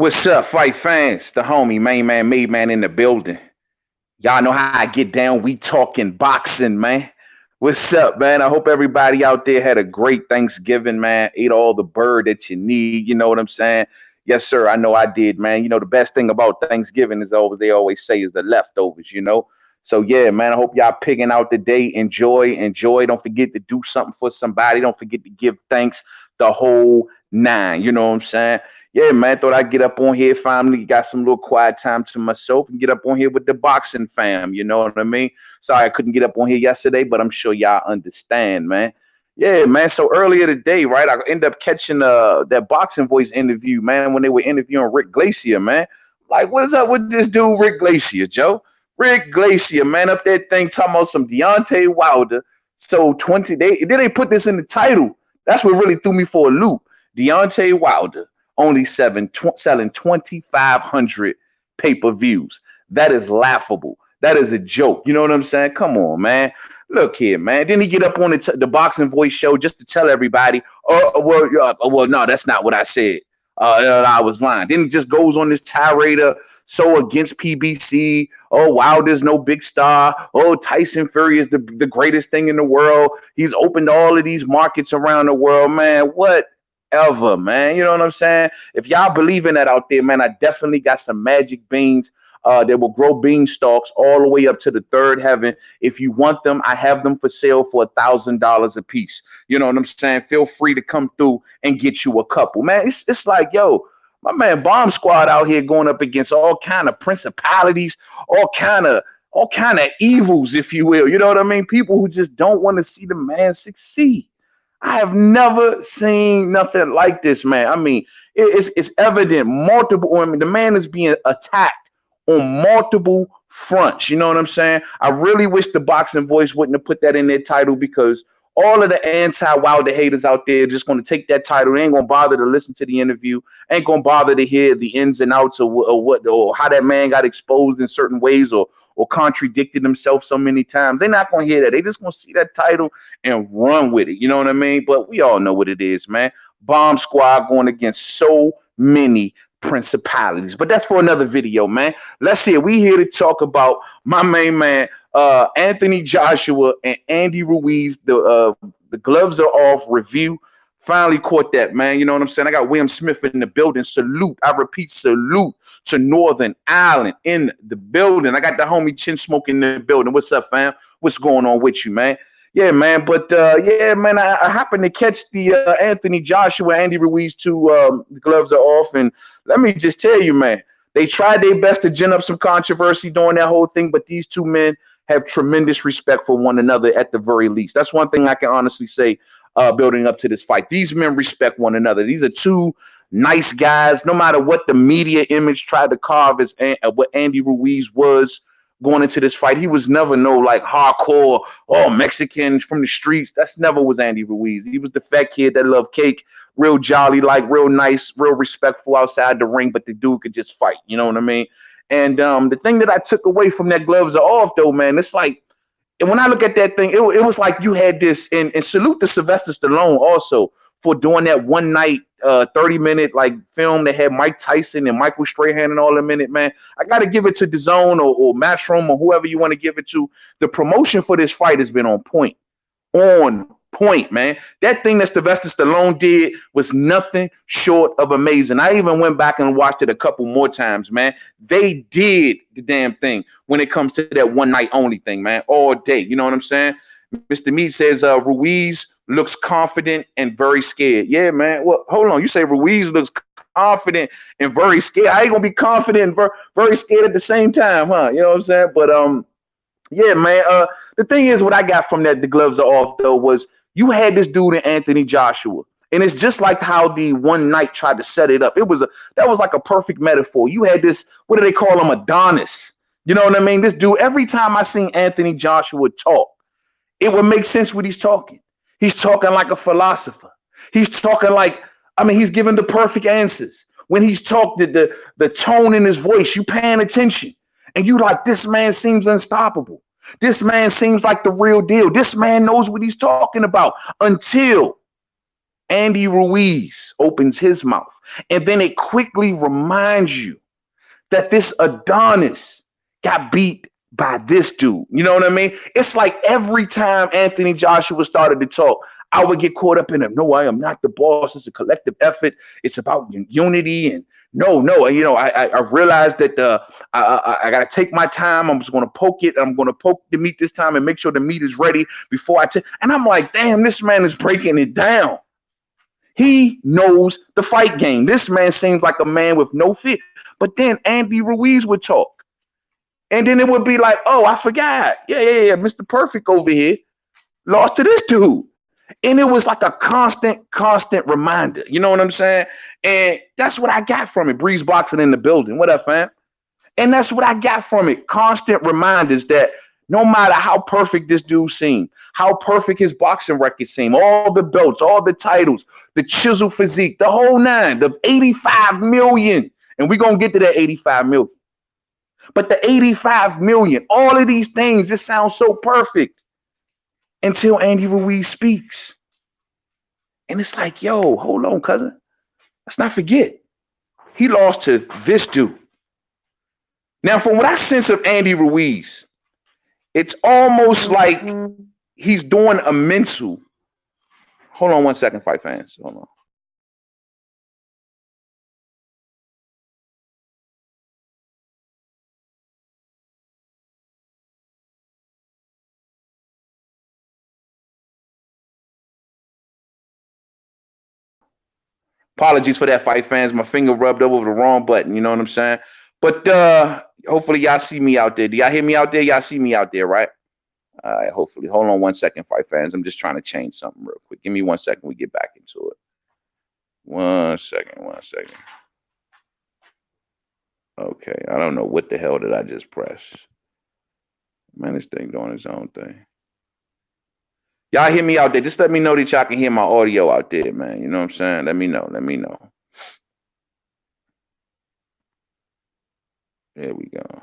What's up, fight fans? The homie, main man, made man in the building. Y'all know how I get down. We talking boxing, man. What's up, man? I hope everybody out there had a great Thanksgiving, man. Ate all the bird that you need. You know what I'm saying? Yes, sir. I know I did, man. You know, the best thing about Thanksgiving is always, they always say, is the leftovers, you know? So, yeah, man, I hope y'all picking out the day. Enjoy, enjoy. Don't forget to do something for somebody. Don't forget to give thanks the whole nine. You know what I'm saying? Yeah, man, thought I'd get up on here, finally got some little quiet time to myself and get up on here with the boxing fam, you know what I mean? Sorry I couldn't get up on here yesterday, but I'm sure y'all understand, man. Yeah, man, so earlier today, right, I ended up catching that Boxing Voice interview, man, when they were interviewing Rick Glacier, man. Like, what is up with this dude, Rick Glacier, Joe? Rick Glacier, man, up that thing talking about some Deontay Wilder. So 20, they put this in the title. That's what really threw me for a loop. Deontay Wilder only selling 2,500 pay-per-views. That is laughable. That is a joke. You know what I'm saying? Come on, man. Look here, man. Then he get up on the Boxing Voice show just to tell everybody, well, no, that's not what I said. I was lying. Then he just goes on this tirade so against PBC. Oh, Wilder's no big star. Oh, Tyson Fury is the greatest thing in the world. He's opened all of these markets around the world, man. Whatever, man. You know what I'm saying? If y'all believe in that out there, man, I definitely got some magic beans that will grow beanstalks all the way up to the third heaven. If you want them, I have them for sale for $1,000 a piece. You know what I'm saying? Feel free to come through and get you a couple, man. It's like, yo, my man Bomb Squad out here going up against all kind of principalities, all kind of evils, if you will. You know what I mean? People who just don't want to see the man succeed. I have never seen nothing like this, man. I mean, it's evident multiple. I mean, the man is being attacked on multiple fronts. You know what I'm saying? I really wish the Boxing Voice wouldn't have put that in their title, because all of the anti-Wilder haters out there are just going to take that title. They ain't going to bother to listen to the interview. Ain't going to bother to hear the ins and outs of or how that man got exposed in certain ways or contradicted himself so many times. They're not going to hear that. They just going to see that title and run with it. You know what I mean? But we all know what it is, man. Bomb Squad going against so many principalities. But that's for another video, man. Let's see. We here to talk about my main man, Anthony Joshua and Andy Ruiz. The gloves are off review. Finally caught that, man. You know what I'm saying? I got William Smith in the building. Salute. I repeat, salute to Northern Ireland in the building. I got the homie Chin Smoke in the building. What's up, fam? What's going on with you, man? Yeah, man. But yeah, man, I happened to catch the Anthony Joshua, Andy Ruiz the gloves are off. And let me just tell you, man, they tried their best to gin up some controversy during that whole thing. But these two men have tremendous respect for one another at the very least. That's one thing I can honestly say building up to this fight. These men respect one another. These are two nice guys. No matter what the media image tried to carve as what Andy Ruiz was going into this fight, he was never no like hardcore, Mexican from the streets. That's never was Andy Ruiz. He was the fat kid that loved cake, real jolly, like real nice, real respectful outside the ring, but the dude could just fight. You know what I mean? And the thing that I took away from that gloves are off, though, man, it's like, and when I look at that thing, it was like you had this, and salute to Sylvester Stallone also for doing that one night 30-minute like film that had Mike Tyson and Michael Strahan and all them in it, man. I got to give it to DAZN or Matchroom or whoever you want to give it to. The promotion for this fight has been on point. On point, man. That thing that Sylvester Stallone did was nothing short of amazing. I even went back and watched it a couple more times, man. They did the damn thing when it comes to that one night only thing, man, all day. You know what I'm saying? Mr. Meat says Ruiz looks confident and very scared. Yeah, man. Well, hold on. You say Ruiz looks confident and very scared. I ain't gonna be confident and very scared at the same time, huh? You know what I'm saying? But yeah, man. The thing is, what I got from that, the gloves are off, though, was you had this dude in Anthony Joshua, and it's just like how the one night tried to set it up. That was like a perfect metaphor. You had this, what do they call him, Adonis? You know what I mean? This dude, every time I seen Anthony Joshua talk, it would make sense what he's talking. He's talking like a philosopher. He's talking like, I mean, he's giving the perfect answers. When he's talking, the tone in his voice, you paying attention. And you like, this man seems unstoppable. This man seems like the real deal. This man knows what he's talking about until Andy Ruiz opens his mouth, and then it quickly reminds you that this Adonis got beat by this dude. You know what I mean? It's like every time Anthony Joshua started to talk, I would get caught up in it. No, I am not the boss. It's a collective effort. It's about unity. And no, you know, I realized that I got to take my time. I'm just going to poke it. I'm going to poke the meat this time and make sure the meat is ready before I take. And I'm like, damn, this man is breaking it down. He knows the fight game. This man seems like a man with no fear. But then Andy Ruiz would talk. And then it would be like, oh, I forgot. Yeah. Mr. Perfect over here lost to this dude. And it was like a constant reminder. You know what I'm saying? And that's what I got from it. Breeze Boxing in the building. What up, fam? And that's what I got from it. Constant reminders that no matter how perfect this dude seemed, how perfect his boxing record seemed, all the belts, all the titles, the chisel physique, the whole nine, the 85 million. And we're going to get to that 85 million. But the 85 million, all of these things, just sound so perfect until Andy Ruiz speaks. And it's like, yo, hold on, cousin. Let's not forget. He lost to this dude. Now, from what I sense of Andy Ruiz, it's almost like he's doing a mental. Hold on one second, fight fans. Hold on. Apologies for that, fight fans. My finger rubbed over the wrong button. You know what I'm saying? But hopefully y'all see me out there. Do y'all hear me out there? Y'all see me out there, right? All right, hopefully. Hold on one second, fight fans. I'm just trying to change something real quick. Give me 1 second. We get back into it. 1 second. Okay, I don't know what the hell did I just press. Man, this thing doing its own thing. Y'all hear me out there? Just let me know that y'all can hear my audio out there, man. You know what I'm saying? Let me know. There we go.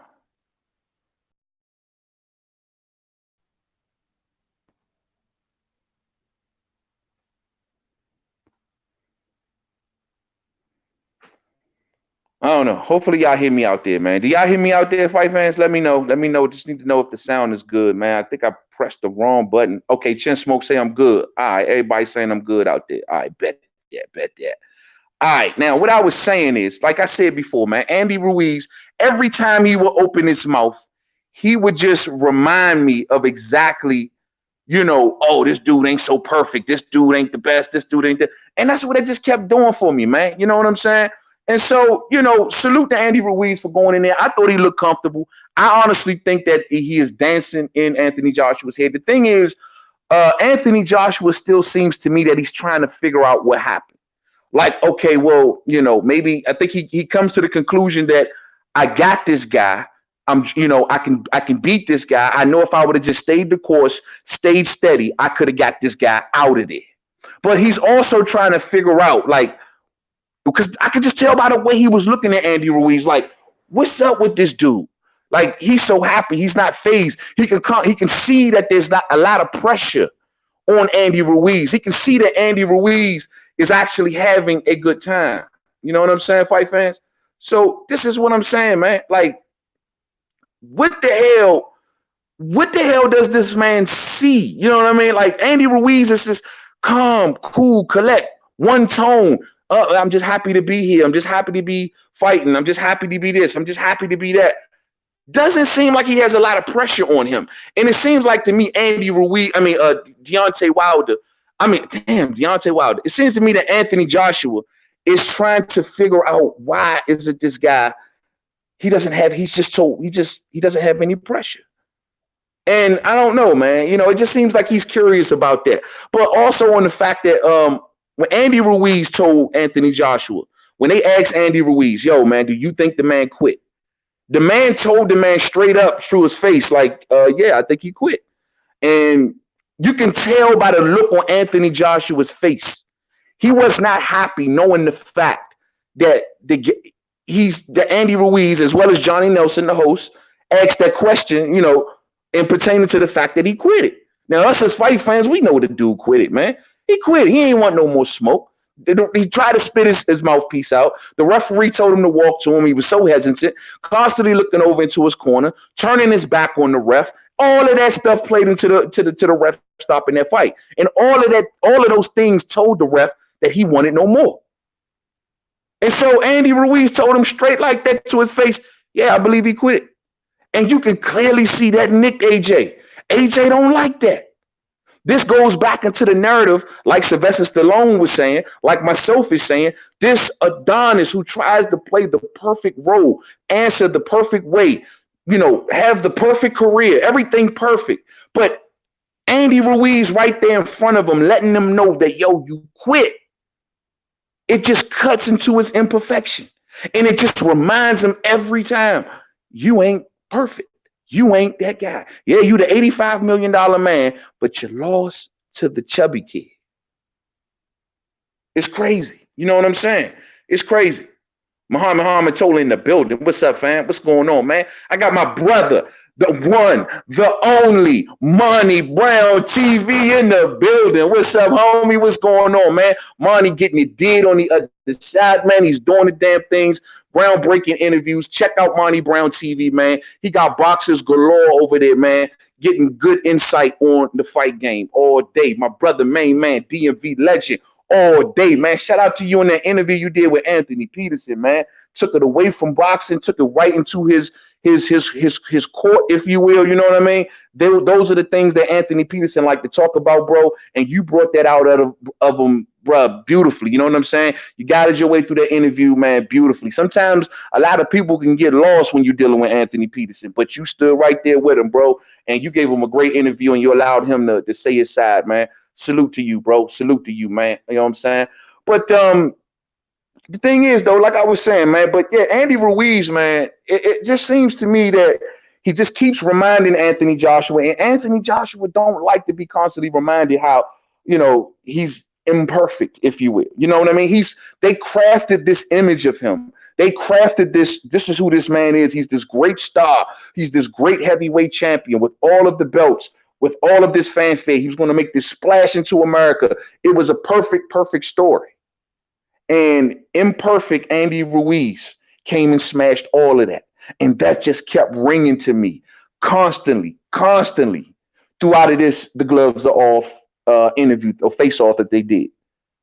I don't know. Hopefully y'all hear me out there, man. Do y'all hear me out there, fight fans? Let me know. Just need to know if the sound is good, man. I think I pressed the wrong button. Okay, Chin Smoke say I'm good. All right, everybody saying I'm good out there. All right, bet that. All right, now what I was saying is, like I said before, man, Andy Ruiz, every time he would open his mouth, he would just remind me of exactly, you know, oh, this dude ain't so perfect. This dude ain't the best. This dude ain't the, and that's what it just kept doing for me, man. You know what I'm saying? And so, you know, salute to Andy Ruiz for going in there. I thought he looked comfortable. I honestly think that he is dancing in Anthony Joshua's head. The thing is, Anthony Joshua still seems to me that he's trying to figure out what happened. Like, okay, well, you know, maybe I think he comes to the conclusion that I got this guy. I can beat this guy. I know if I would have just stayed the course, stayed steady, I could have got this guy out of there. But he's also trying to figure out, like, because I could just tell by the way he was looking at Andy Ruiz, like, what's up with this dude? Like, he's so happy. He's not fazed. He can see that there's not a lot of pressure on Andy Ruiz. He can see that Andy Ruiz is actually having a good time. You know what I'm saying, fight fans? So this is what I'm saying, man. Like, what the hell does this man see? You know what I mean? Like, Andy Ruiz is this calm, cool, collect, one tone. I'm just happy to be here. I'm just happy to be fighting. I'm just happy to be this. I'm just happy to be that. Doesn't seem like he has a lot of pressure on him. And it seems like to me, Deontay Wilder. Deontay Wilder. It seems to me that Anthony Joshua is trying to figure out why is it this guy, he doesn't have any pressure. And I don't know, man. You know, it just seems like he's curious about that. But also on the fact that when Andy Ruiz told Anthony Joshua, when they asked Andy Ruiz, yo, man, do you think the man quit? The man told the man straight up through his face, like, yeah, I think he quit. And you can tell by the look on Anthony Joshua's face. He was not happy knowing the fact that Andy Ruiz, as well as Johnny Nelson, the host, asked that question, you know, and pertaining to the fact that he quit it. Now, us as fight fans, we know the dude quit it, man. He quit. He ain't want no more smoke. He tried to spit his mouthpiece out. The referee told him to walk to him. He was so hesitant, constantly looking over into his corner, turning his back on the ref. All of that stuff played into the ref stopping that fight. And all of those things told the ref that he wanted no more. And so Andy Ruiz told him straight like that to his face, yeah, I believe he quit. And you can clearly see that Nick AJ. AJ don't like that. This goes back into the narrative, like Sylvester Stallone was saying, like myself is saying, this Adonis who tries to play the perfect role, answer the perfect way, have the perfect career, everything perfect. But Andy Ruiz right there in front of him, letting them know that, yo, you quit. It just cuts into his imperfection. And it just reminds him every time, you ain't perfect. You ain't that guy. Yeah, you the $85 million man, but you lost to the chubby kid. It's crazy. You know what I'm saying? It's crazy. Mohammed Zola in the building. What's up, fam? What's going on, man? I got my brother, the one, the only Monte Brown TV in the building. What's up, homie? What's going on, man? Monty getting it did on the other side, man. He's doing the damn things. Groundbreaking interviews. Check out Monte Brown TV, man. He got boxers galore over there, man. Getting good insight on the fight game all day. My brother, main man, DMV legend, all day, man. Shout out to you in that interview you did with Anthony Peterson, man. Took it away from boxing, took it right into his court, if you will. You know what I mean? Those are the things that Anthony Peterson like to talk about, bro. And you brought that out of him, bro, beautifully. You know what I'm saying? You guided your way through that interview, man, beautifully. Sometimes a lot of people can get lost when you're dealing with Anthony Peterson, but you stood right there with him, bro. And you gave him a great interview and you allowed him to say his side, man. Salute to you, bro. Salute to you, man. You know what I'm saying? But the thing is, though, like I was saying, man, but yeah, Andy Ruiz, man, it just seems to me that he just keeps reminding Anthony Joshua, and Anthony Joshua don't like to be constantly reminded how, he's imperfect, if you will. You know what I mean? They crafted this image of him. They crafted this is who this man is. He's this great star. He's this great heavyweight champion with all of the belts, with all of this fanfare. He was going to make this splash into America. It was a perfect story. And imperfect Andy Ruiz came and smashed all of that. And that just kept ringing to me constantly throughout of this, the gloves are off interview or face off that they did.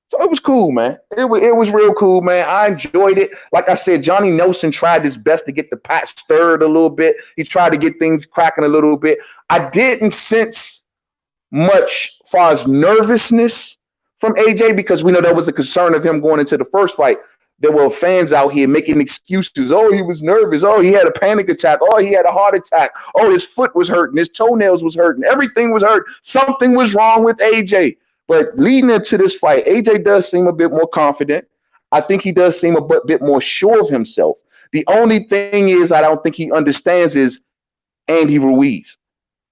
So it was cool, man. It was real cool, man. I enjoyed it. Like I said, Johnny Nelson tried his best to get the pot stirred a little bit. He tried to get things cracking a little bit. I didn't sense much as far as nervousness from AJ, because we know that was a concern of him going into the first fight. There were fans out here making excuses. Oh, he was nervous. Oh, he had a panic attack. Oh, he had a heart attack. Oh, his foot was hurting. His toenails was hurting. Everything was hurt. Something was wrong with AJ. But leading into this fight, AJ does seem a bit more confident. I think he does seem a bit more sure of himself. The only thing is I don't think he understands is Andy Ruiz.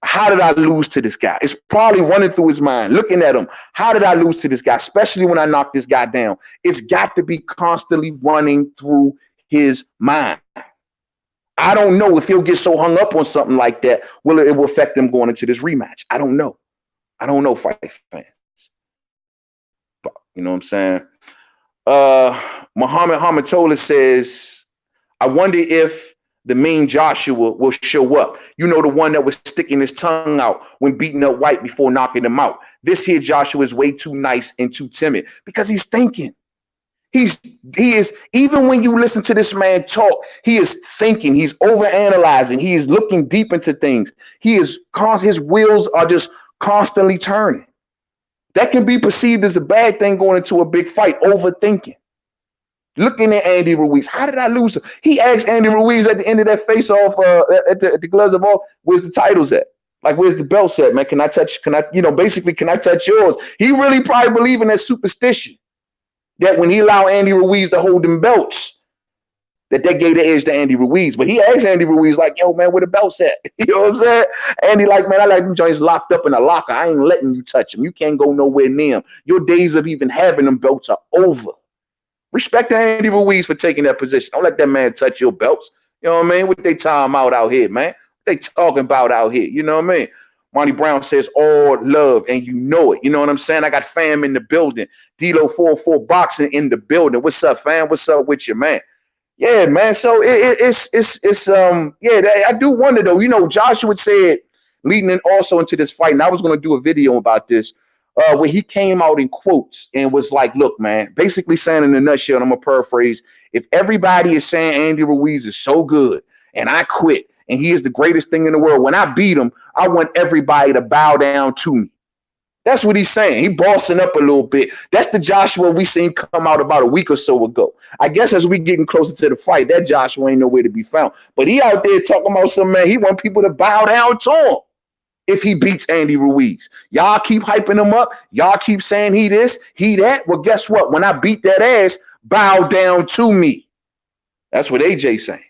How did I lose to this guy? It's probably running through his mind, looking at him. How did I lose to this guy, especially when I knocked this guy down? It's got to be constantly running through his mind. I don't know if he'll get so hung up on something like that, it will affect him going into this rematch. I don't know. Fight fans. But, you know what I'm saying? Mohammed Zola says, I wonder if the mean Joshua will show up. You know, the one that was sticking his tongue out when beating up White before knocking him out. This here Joshua is way too nice and too timid because he's thinking. He is, even when you listen to this man talk, he is thinking, he's overanalyzing, he is looking deep into things. His wheels are just constantly turning. That can be perceived as a bad thing going into a big fight, overthinking. Looking at Andy Ruiz, how did I lose him? He asked Andy Ruiz at the end of that face-off at the gloves of all, where's the titles at? Like, where's the belts at, man? Can I touch yours? He really probably believe in that superstition that when he allowed Andy Ruiz to hold them belts, that gave the edge to Andy Ruiz. But he asked Andy Ruiz, like, yo, man, where the belts at? You know what I'm saying? Andy, like, man, I like them joints locked up in a locker. I ain't letting you touch them. You can't go nowhere near them. Your days of even having them belts are over. Respect Andy Ruiz for taking that position. Don't let that man touch your belts. You know what I mean? What they talking about out here, man? What they talking about out here? You know what I mean? Monte Brown says all love, and you know it. You know what I'm saying? I got fam in the building. D-Lo 404 Boxing in the building. What's up, fam? What's up with you, man? Yeah, man. So it's yeah. I do wonder though. You know, Joshua said leading in also into this fight, and I was going to do a video about this, where he came out in quotes and was like, "Look, man," basically saying in a nutshell, and I'm gonna paraphrase: if everybody is saying Andy Ruiz is so good, and I quit, and he is the greatest thing in the world, when I beat him, I want everybody to bow down to me. That's what he's saying. He bossing up a little bit. That's the Joshua we seen come out about a week or so ago. I guess as we getting closer to the fight, that Joshua ain't nowhere to be found. But he out there talking about some man. He want people to bow down to him if he beats Andy Ruiz. Y'all keep hyping him up. Y'all keep saying he this, he that. Well, guess what? When I beat that ass, bow down to me. That's what AJ saying.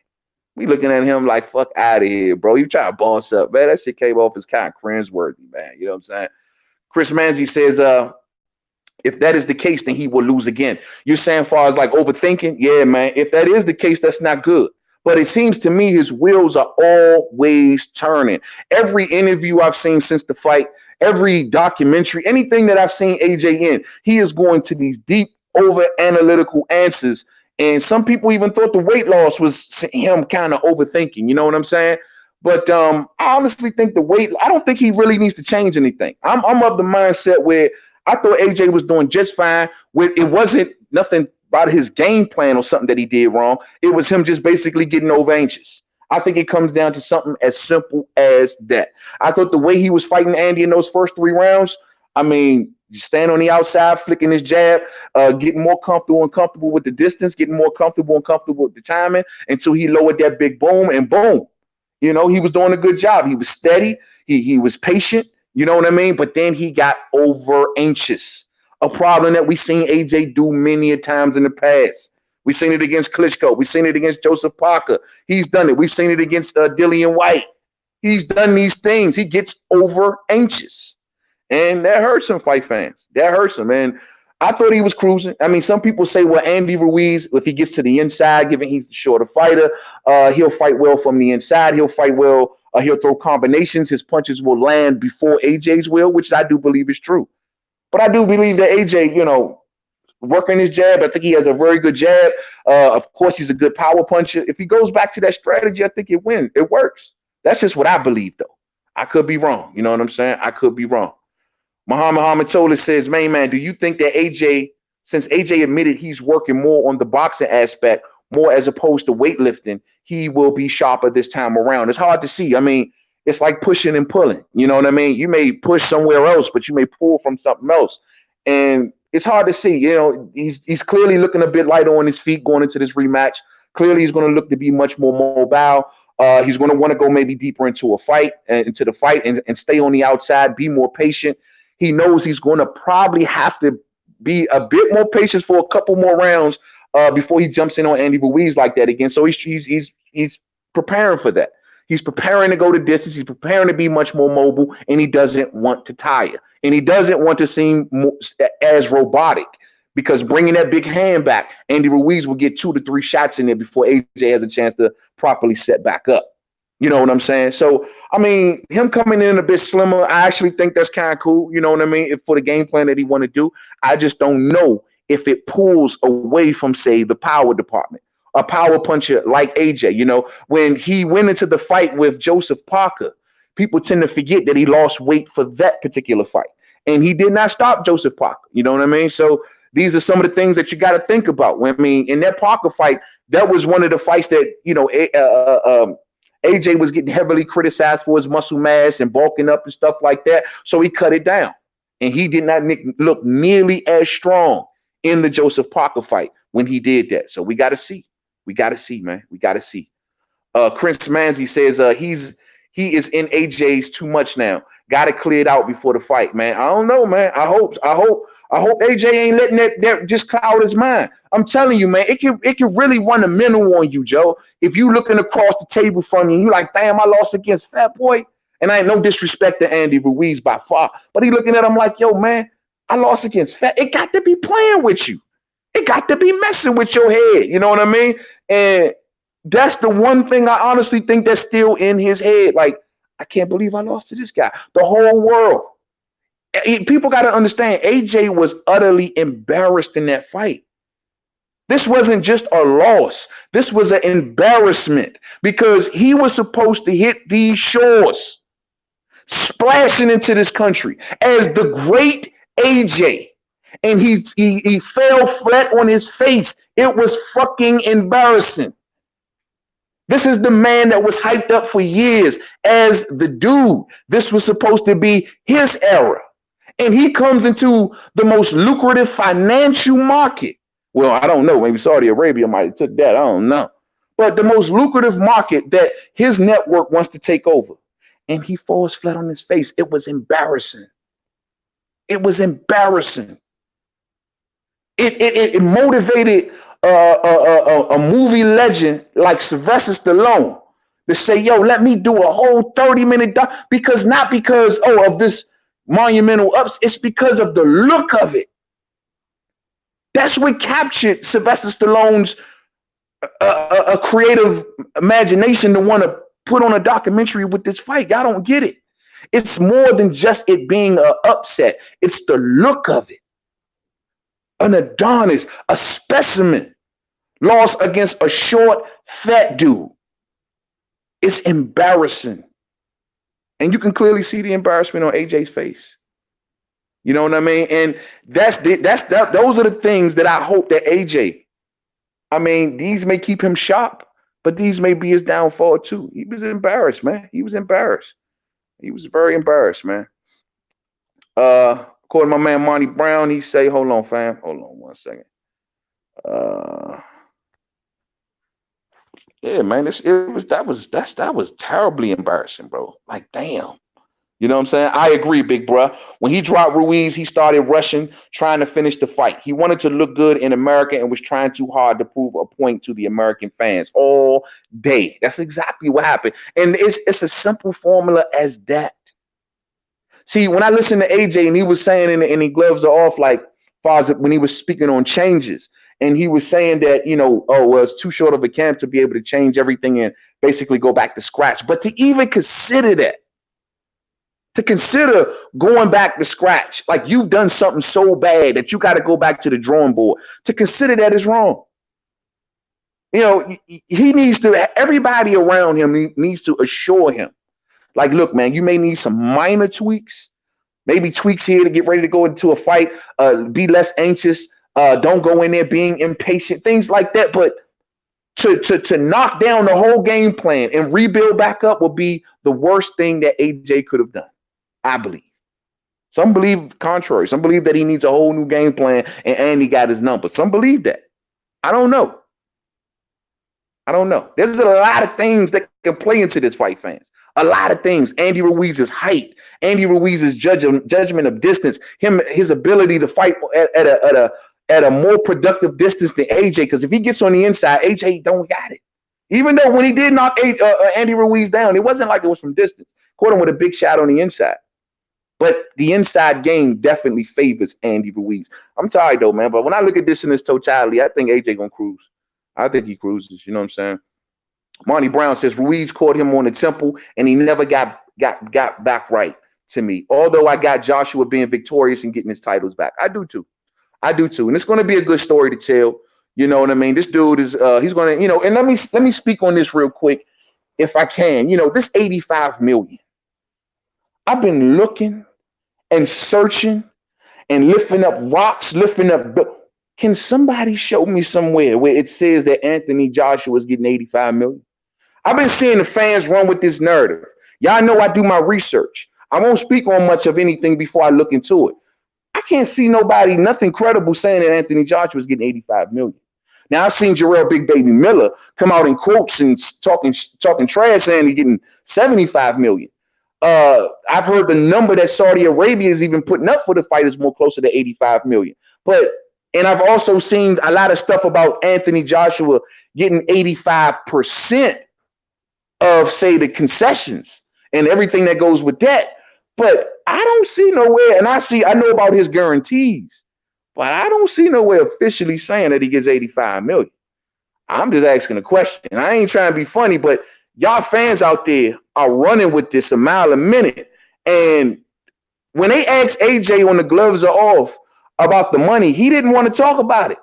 We looking at him like, fuck out of here, bro. You trying to boss up, man. That shit came off as kind of cringeworthy, man. You know what I'm saying? Chris Manzi says, if that is the case, then he will lose again. You're saying far as like overthinking? Yeah, man. If that is the case, that's not good. But it seems to me his wheels are always turning. Every interview I've seen since the fight, every documentary, anything that I've seen AJ in, he is going to these deep, over-analytical answers. And some people even thought the weight loss was him kind of overthinking. You know what I'm saying? But I honestly think I don't think he really needs to change anything. I'm of the mindset where I thought AJ was doing just fine. It wasn't nothing about his game plan or something that he did wrong. It was him just basically getting over anxious. I think it comes down to something as simple as that. I thought the way he was fighting Andy in those first 3 rounds, I mean, you stand on the outside, flicking his jab, getting more comfortable with the distance, getting more comfortable with the timing until he lowered that big boom and boom. You know, he was doing a good job. He was steady. He was patient. You know what I mean? But then he got over anxious. A problem that we've seen AJ do many a times in the past. We've seen it against Klitschko. We've seen it against Joseph Parker. He's done it. We've seen it against Dillian White. He's done these things. He gets over anxious. And that hurts him, fight fans. That hurts him. And I thought he was cruising. I mean, some people say, well, Andy Ruiz, if he gets to the inside, given he's the shorter fighter, he'll fight well from the inside. He'll fight well. He'll throw combinations. His punches will land before AJ's will, which I do believe is true. But I do believe that AJ, you know, working his jab, I think he has a very good jab. Of course, he's a good power puncher. If he goes back to that strategy, I think it wins. It works. That's just what I believe, though. I could be wrong. You know what I'm saying? I could be wrong. Mohammed Zola says, man, do you think that AJ, since AJ admitted he's working more on the boxing aspect, more as opposed to weightlifting, he will be sharper this time around? It's hard to see. I mean, it's like pushing and pulling. You know what I mean? You may push somewhere else, but you may pull from something else. And it's hard to see. You know, he's clearly looking a bit lighter on his feet going into this rematch. Clearly, he's going to look to be much more mobile. He's going to want to go maybe deeper into the fight and stay on the outside, be more patient. He knows he's going to probably have to be a bit more patient for a couple more rounds before he jumps in on Andy Ruiz like that again. So he's preparing for that. He's preparing to go the distance. He's preparing to be much more mobile, and he doesn't want to tire. And he doesn't want to seem as robotic, because bringing that big hand back, Andy Ruiz will get 2 to 3 shots in there before AJ has a chance to properly set back up. You know what I'm saying? So, I mean, him coming in a bit slimmer, I actually think that's kind of cool. You know what I mean? For the game plan that he want to do. I just don't know if it pulls away from, say, the power department. A power puncher like AJ, you know, when he went into the fight with Joseph Parker, people tend to forget that he lost weight for that particular fight. And he did not stop Joseph Parker. You know what I mean? So these are some of the things that you got to think about. I mean, in that Parker fight, that was one of the fights that, you know, AJ was getting heavily criticized for his muscle mass and bulking up and stuff like that. So he cut it down. And he did not look nearly as strong in the Joseph Parker fight when he did that. So we got to see. We got to see, man. We got to see. Chris Manzi says he is in AJ's too much now. Got to clear it out before the fight, man. I don't know, man. I hope AJ ain't letting that just cloud his mind. I'm telling you, man, it can really run a mental on you, Joe. If you looking across the table from you, and you like, damn, I lost against Fat Boy. And I ain't no disrespect to Andy Ruiz by far, but he looking at him like, yo, man, I lost against Fat. It got to be playing with you. It got to be messing with your head. You know what I mean? And that's the one thing I honestly think that's still in his head. Like, I can't believe I lost to this guy. The whole world. People got to understand, AJ was utterly embarrassed in that fight. This wasn't just a loss. This was an embarrassment because he was supposed to hit these shores, splashing into this country as the great AJ. And he fell flat on his face. It was fucking embarrassing. This is the man that was hyped up for years as the dude. This was supposed to be his era. And he comes into the most lucrative financial market. Well, I don't know. Maybe Saudi Arabia might have took that. I don't know. But the most lucrative market that his network wants to take over. And he falls flat on his face. It was embarrassing. It was embarrassing. It motivated a movie legend like Sylvester Stallone to say, yo, let me do a whole 30-minute because not because of this monumental ups, it's because of the look of it. That's what captured Sylvester Stallone's a creative imagination to want to put on a documentary with this fight. Y'all don't get it. It's more than just it being an upset. It's the look of it. An Adonis, a specimen, lost against a short, fat dude. It's embarrassing. And you can clearly see the embarrassment on AJ's face. You know what I mean? And those are the things that I hope that AJ, I mean, these may keep him sharp, but these may be his downfall too. He was embarrassed, man. He was embarrassed. He was very embarrassed, man. According to my man Monte Brown, he say, hold on, fam. Hold on 1 second. Yeah, man, that was terribly embarrassing, bro. Like, damn. You know what I'm saying? I agree, big bruh. When he dropped Ruiz, he started rushing, trying to finish the fight. He wanted to look good in America and was trying too hard to prove a point to the American fans all day. That's exactly what happened. And it's a simple formula as that. See, when I listened to AJ and he was saying, and he gloves are off, like, far as when he was speaking on changes, and he was saying that, you know, well, it's too short of a camp to be able to change everything and basically go back to scratch. But to even consider that, to consider going back to scratch, like you've done something so bad that you got to go back to the drawing board, to consider that is wrong. You know, he needs to, everybody around him needs to assure him, like, look, man, you may need some minor tweaks, maybe tweaks here to get ready to go into a fight, be less anxious, don't go in there being impatient, things like that. But to knock down the whole game plan and rebuild back up would be the worst thing that AJ could have done, I believe. Some believe contrary. Some believe that he needs a whole new game plan and Andy got his number. Some believe that. I don't know. I don't know. There's a lot of things that can play into this fight, fans. A lot of things. Andy Ruiz's height, Andy Ruiz's judgment of distance, his ability to fight at a more productive distance than AJ. Because if he gets on the inside, AJ don't got it. Even though when he did knock Andy Ruiz down, it wasn't like it was from distance. Caught him with a big shot on the inside. But the inside game definitely favors Andy Ruiz. I'm tired though, man. But when I look at this in its totality, I think AJ gonna cruise. I think he cruises. You know what I'm saying? Monte Brown says Ruiz caught him on the temple and he never got back right to me. Although I got Joshua being victorious and getting his titles back. I do too. I do too. And it's going to be a good story to tell. You know what I mean? This dude is he's going to, you know, and let me speak on this real quick if I can. You know, this 85 million. I've been looking and searching and lifting up rocks, lifting up. Can somebody show me somewhere where it says that Anthony Joshua is getting 85 million? I've been seeing the fans run with this narrative. Y'all know I do my research. I won't speak on much of anything before I look into it. I can't see nobody, nothing credible saying that Anthony Joshua is getting 85 million. Now I've seen Jarrell Big Baby Miller come out in quotes and talking trash saying he's getting 75 million. I've heard the number that Saudi Arabia is even putting up for the fight is more closer to 85 million. And I've also seen a lot of stuff about Anthony Joshua getting 85% of, say, the concessions and everything that goes with that. But I don't see nowhere, and I know about his guarantees, but I don't see nowhere officially saying that he gets 85 million. I'm just asking a question. I ain't trying to be funny, but y'all fans out there are running with this a mile a minute. And when they asked AJ when the gloves are off about the money, he didn't want to talk about it.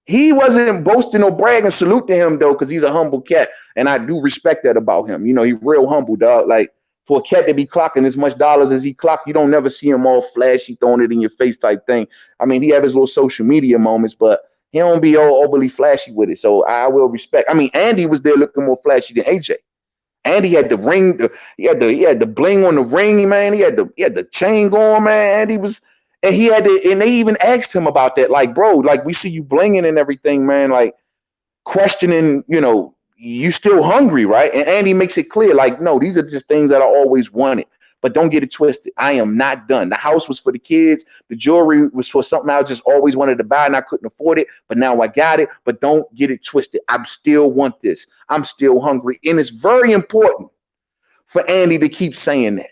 He wasn't boasting or bragging. Salute to him though, because he's a humble cat, and I do respect that about him. You know, he's real humble, dog. Like for a cat to be clocking as much dollars as he clocked, you don't never see him all flashy, throwing it in your face type thing. I mean, he have his little social media moments, but he don't be all overly flashy with it. So I will respect. I mean, Andy was there looking more flashy than AJ. Andy had the ring, he had the bling on the ring, man. He had the chain going, man. Andy was. And he had to, and they even asked him about that. Like, bro, like we see you blinging and everything, man. Like questioning, you know, you still hungry, right? And Andy makes it clear, like, no, these are just things that I always wanted. But don't get it twisted. I am not done. The house was for the kids. The jewelry was for something I just always wanted to buy and I couldn't afford it. But now I got it. But don't get it twisted. I still want this. I'm still hungry. And it's very important for Andy to keep saying that.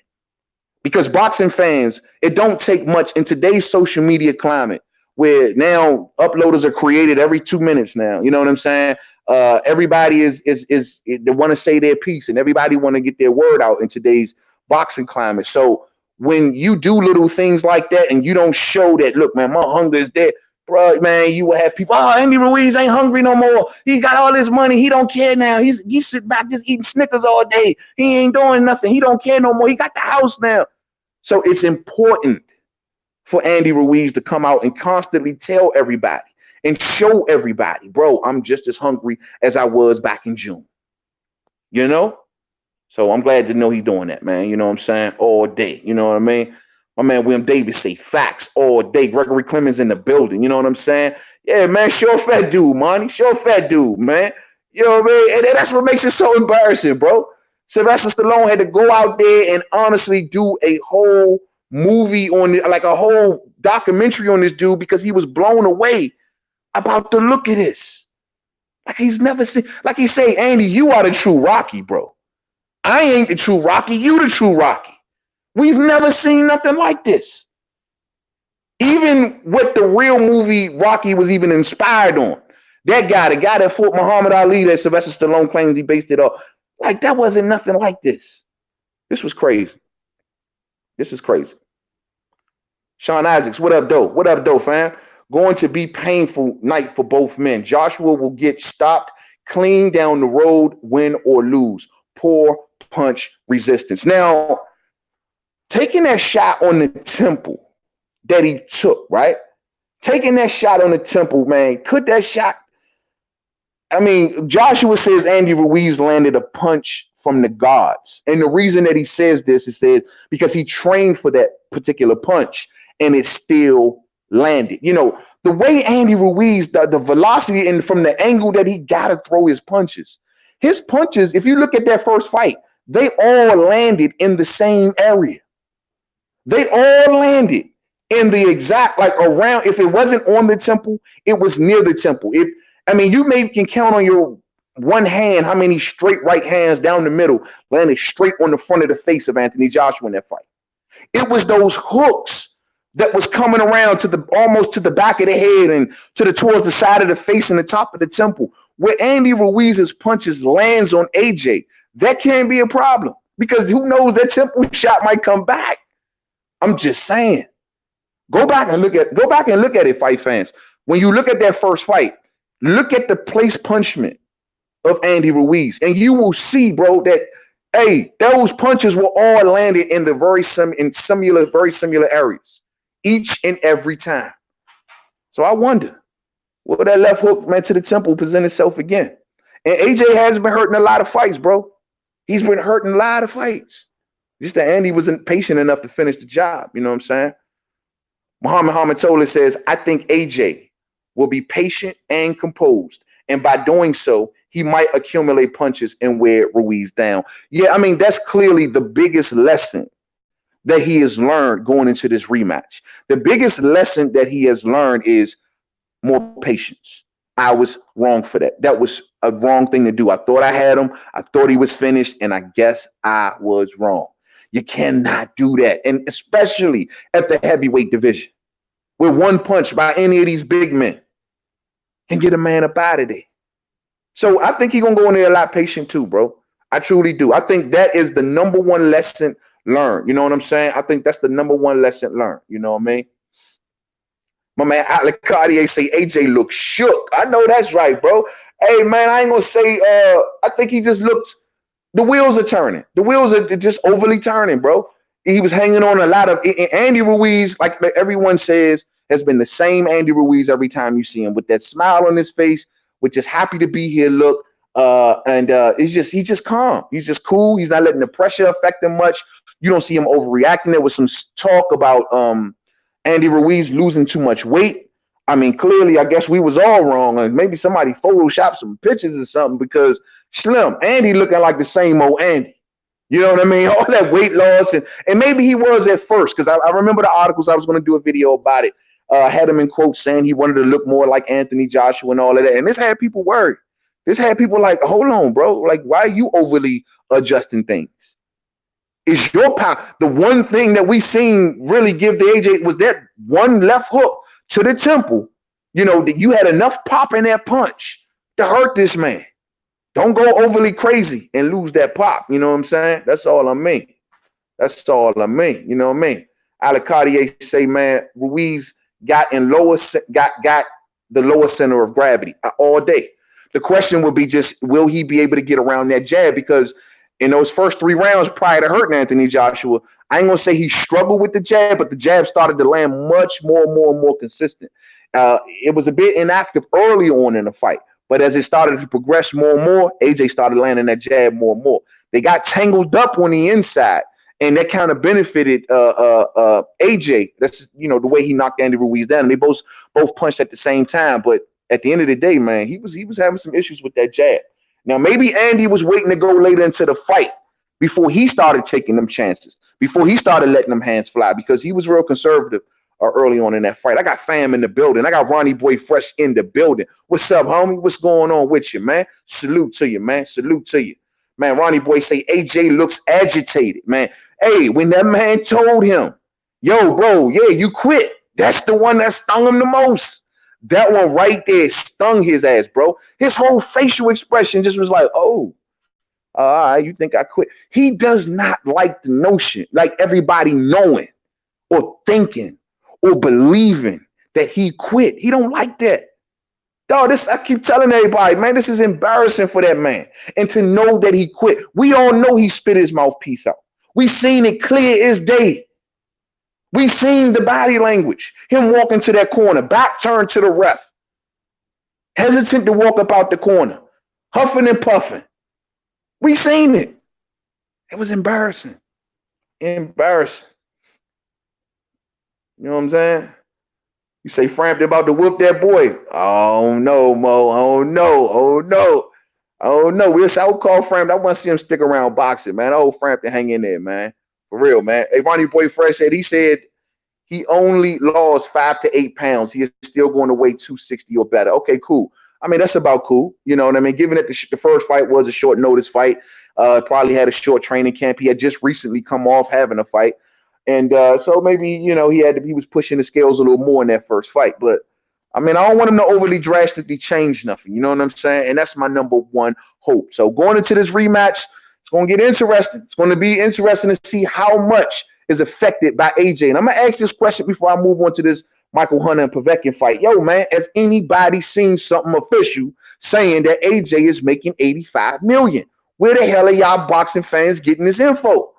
Because boxing fans, it don't take much in today's social media climate where now uploaders are created every 2 minutes now. You know what I'm saying? Everybody is they want to say their piece and everybody want to get their word out in today's boxing climate. So when you do little things like that and you don't show that, look, man, my hunger is there, bro, man, you will have people, oh, Andy Ruiz ain't hungry no more. He got all this money. He don't care now. He sit back just eating Snickers all day. He ain't doing nothing. He don't care no more. He got the house now. So it's important for Andy Ruiz to come out and constantly tell everybody and show everybody, bro, I'm just as hungry as I was back in June. You know? So I'm glad to know he's doing that, man. You know what I'm saying? All day. You know what I mean? My man William Davis say facts all day. Gregory Clemens in the building. You know what I'm saying? Yeah, man, sure fat dude, Monty. Sure fat dude, man. You know what I mean? And that's what makes it so embarrassing, bro. Sylvester Stallone had to go out there and honestly do a whole movie on it, like a whole documentary on this dude because he was blown away about the look of this. Like he's never seen, like he say, Andy, you are the true Rocky, bro. I ain't the true Rocky, you the true Rocky. We've never seen nothing like this. Even what the real movie Rocky was even inspired on. That guy, the guy that fought Muhammad Ali that Sylvester Stallone claims he based it off. Like, that wasn't nothing like this. This was crazy. This is crazy. Sean Isaacs, what up, though? What up, though, fam? Going to be painful night for both men. Joshua will get stopped clean down the road, win or lose. Poor punch resistance. Now, taking that shot on the temple that he took, right? Taking that shot on the temple, man, could that shot, I mean, Joshua says Andy Ruiz landed a punch from the gods. And the reason that he says this is because he trained for that particular punch and it still landed. You know, the way Andy Ruiz, the velocity and from the angle that he got to throw his punches, if you look at that first fight, they all landed in the same area. They all landed in the exact, like around, if it wasn't on the temple, it was near the temple. I mean, you maybe can count on your one hand how many straight right hands down the middle landed straight on the front of the face of Anthony Joshua in that fight. It was those hooks that was coming around to the almost to the back of the head and towards the side of the face and the top of the temple. Where Andy Ruiz's punches lands on AJ, that can be a problem because who knows, that temple shot might come back. I'm just saying. Go back and look at it, fight fans. When you look at that first fight, look at the place punishment of Andy Ruiz, and you will see, bro, that hey, those punches were all landed in the very similar areas, each and every time. So I wonder, will that left hook, man, to the temple present itself again? And AJ has been hurting a lot of fights, bro. He's been hurting a lot of fights. Just that Andy wasn't patient enough to finish the job. You know what I'm saying? Mohammed Zola says, I think AJ will be patient and composed. And by doing so, he might accumulate punches and wear Ruiz down. Yeah, I mean, that's clearly the biggest lesson that he has learned going into this rematch. The biggest lesson that he has learned is more patience. I was wrong for that. That was a wrong thing to do. I thought I had him. I thought he was finished, and I guess I was wrong. You cannot do that, and especially at the heavyweight division, where one punch by any of these big men can get a man up out of there. So I think he's going to go in there a lot patient too, bro. I truly do. I think that is the number one lesson learned. You know what I'm saying? I think that's the number one lesson learned. You know what I mean? My man Alec Cartier say AJ looks shook. I know that's right, bro. Hey man, I ain't gonna say I think he just looked, the wheels are turning. The wheels are just overly turning, bro. He was hanging on a lot of Andy Ruiz, like everyone says, has been the same Andy Ruiz every time you see him, with that smile on his face, with just happy to be here look. And he's just calm. He's just cool. He's not letting the pressure affect him much. You don't see him overreacting. There was some talk about Andy Ruiz losing too much weight. I mean, clearly, I guess we was all wrong, and maybe somebody photoshopped some pictures or something, because Slim, Andy looking like the same old Andy. You know what I mean? All that weight loss, and maybe he was at first, because I remember the articles. I was going to do a video about it. Had him in quotes saying he wanted to look more like Anthony Joshua and all of that, and this had people worried. This had people like, hold on, bro. Like, why are you overly adjusting things? Is your power the one thing that we seen really give the AJ was that one left hook to the temple? You know, that you had enough pop in that punch to hurt this man. Don't go overly crazy and lose that pop. You know what I'm saying? That's all I mean. That's all I mean. You know what I mean? Alec Cartier say, man, Ruiz got the lower center of gravity all day. The question would be just, will he be able to get around that jab? Because in those first 3 rounds prior to hurting Anthony Joshua, I ain't gonna say he struggled with the jab, but the jab started to land much more consistent. It was a bit inactive early on in the fight, but as it started to progress more and more, AJ started landing that jab more and more. They got tangled up on the inside, and that kind of benefited AJ. That's, you know, the way he knocked Andy Ruiz down. And they both punched at the same time, but at the end of the day, man, he was having some issues with that jab. Now, maybe Andy was waiting to go later into the fight before he started taking them chances, before he started letting them hands fly, because he was real conservative early on in that fight. I got fam in the building. I got Ronnie Boy Fresh in the building. What's up, homie? What's going on with you, man? Salute to you, man. Salute to you. Man, Ronnie Boy say AJ looks agitated, man. Hey, when that man told him, yo, bro, yeah, you quit. That's the one that stung him the most. That one right there stung his ass, bro. His whole facial expression just was like, oh, you think I quit? He does not like the notion, like everybody knowing or thinking or believing that he quit. He don't like that. Dog, I keep telling everybody, man, this is embarrassing for that man. And to know that he quit. We all know he spit his mouthpiece out. We seen it clear as day. We seen the body language. Him walking to that corner, back turned to the ref. Hesitant to walk up out the corner. Huffing and puffing. We seen it. It was embarrassing. Embarrassing. You know what I'm saying? You say Frampton about to whoop that boy. Oh no, Mo. Oh no. Oh no. Oh no. I would call Frampton. I want to see him stick around boxing, man. Oh, Frampton, hang in there, man. For real, man. Hey, Ronnie Boy Fresh said he only lost 5 to 8 pounds. He is still going to weigh 260 or better. Okay, cool. I mean, that's about cool. You know what I mean? Given that the first fight was a short notice fight, probably had a short training camp. He had just recently come off having a fight. And so maybe, you know, he was pushing the scales a little more in that first fight. But I mean, I don't want him to overly drastically change nothing. You know what I'm saying? And that's my number one hope. So going into this rematch, it's going to get interesting. It's going to be interesting to see how much is affected by AJ. And I'm going to ask this question before I move on to this Michael Hunter and Povetkin fight. Yo, man, has anybody seen something official saying that AJ is making $85 million? Where the hell are y'all boxing fans getting this info?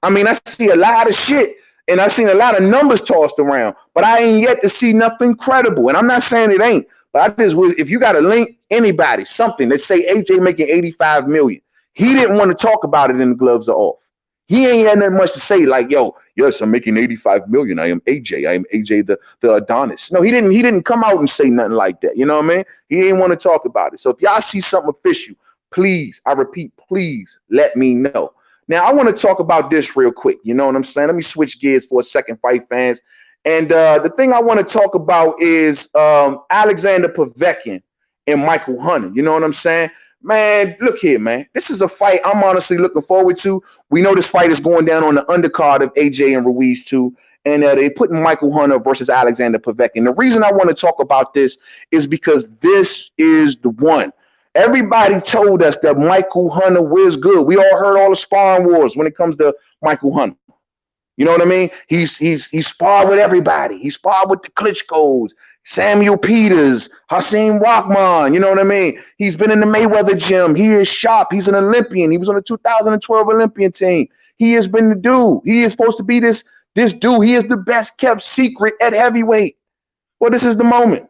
I mean, I see a lot of shit, and I've seen a lot of numbers tossed around, but I ain't yet to see nothing credible. And I'm not saying it ain't, but I just would, if you got to link anybody, something that say AJ making $85 million, he didn't want to talk about it in the gloves are off. He ain't had nothing much to say, like, yo, yes, I'm making $85 million. I am AJ. I am AJ the Adonis. No, he didn't come out and say nothing like that. You know what I mean? He didn't want to talk about it. So if y'all see something official, please, I repeat, please let me know. Now, I want to talk about this real quick. You know what I'm saying? Let me switch gears for a second, fight fans. And the thing I want to talk about is Alexander Povetkin and Michael Hunter. You know what I'm saying? Man, look here, man. This is a fight I'm honestly looking forward to. We know this fight is going down on the undercard of AJ and Ruiz too. And they're putting Michael Hunter versus Alexander Povetkin. The reason I want to talk about this is because this is the one. Everybody told us that Michael Hunter was good. We all heard all the sparring wars when it comes to Michael Hunter. You know what I mean? He sparred with everybody. He sparred with the Klitschko's, Samuel Peters, Hasim Rahman. You know what I mean? He's been in the Mayweather gym. He is sharp. He's an Olympian. He was on the 2012 Olympian team. He has been the dude. He is supposed to be this dude. He is the best kept secret at heavyweight. Well, this is the moment.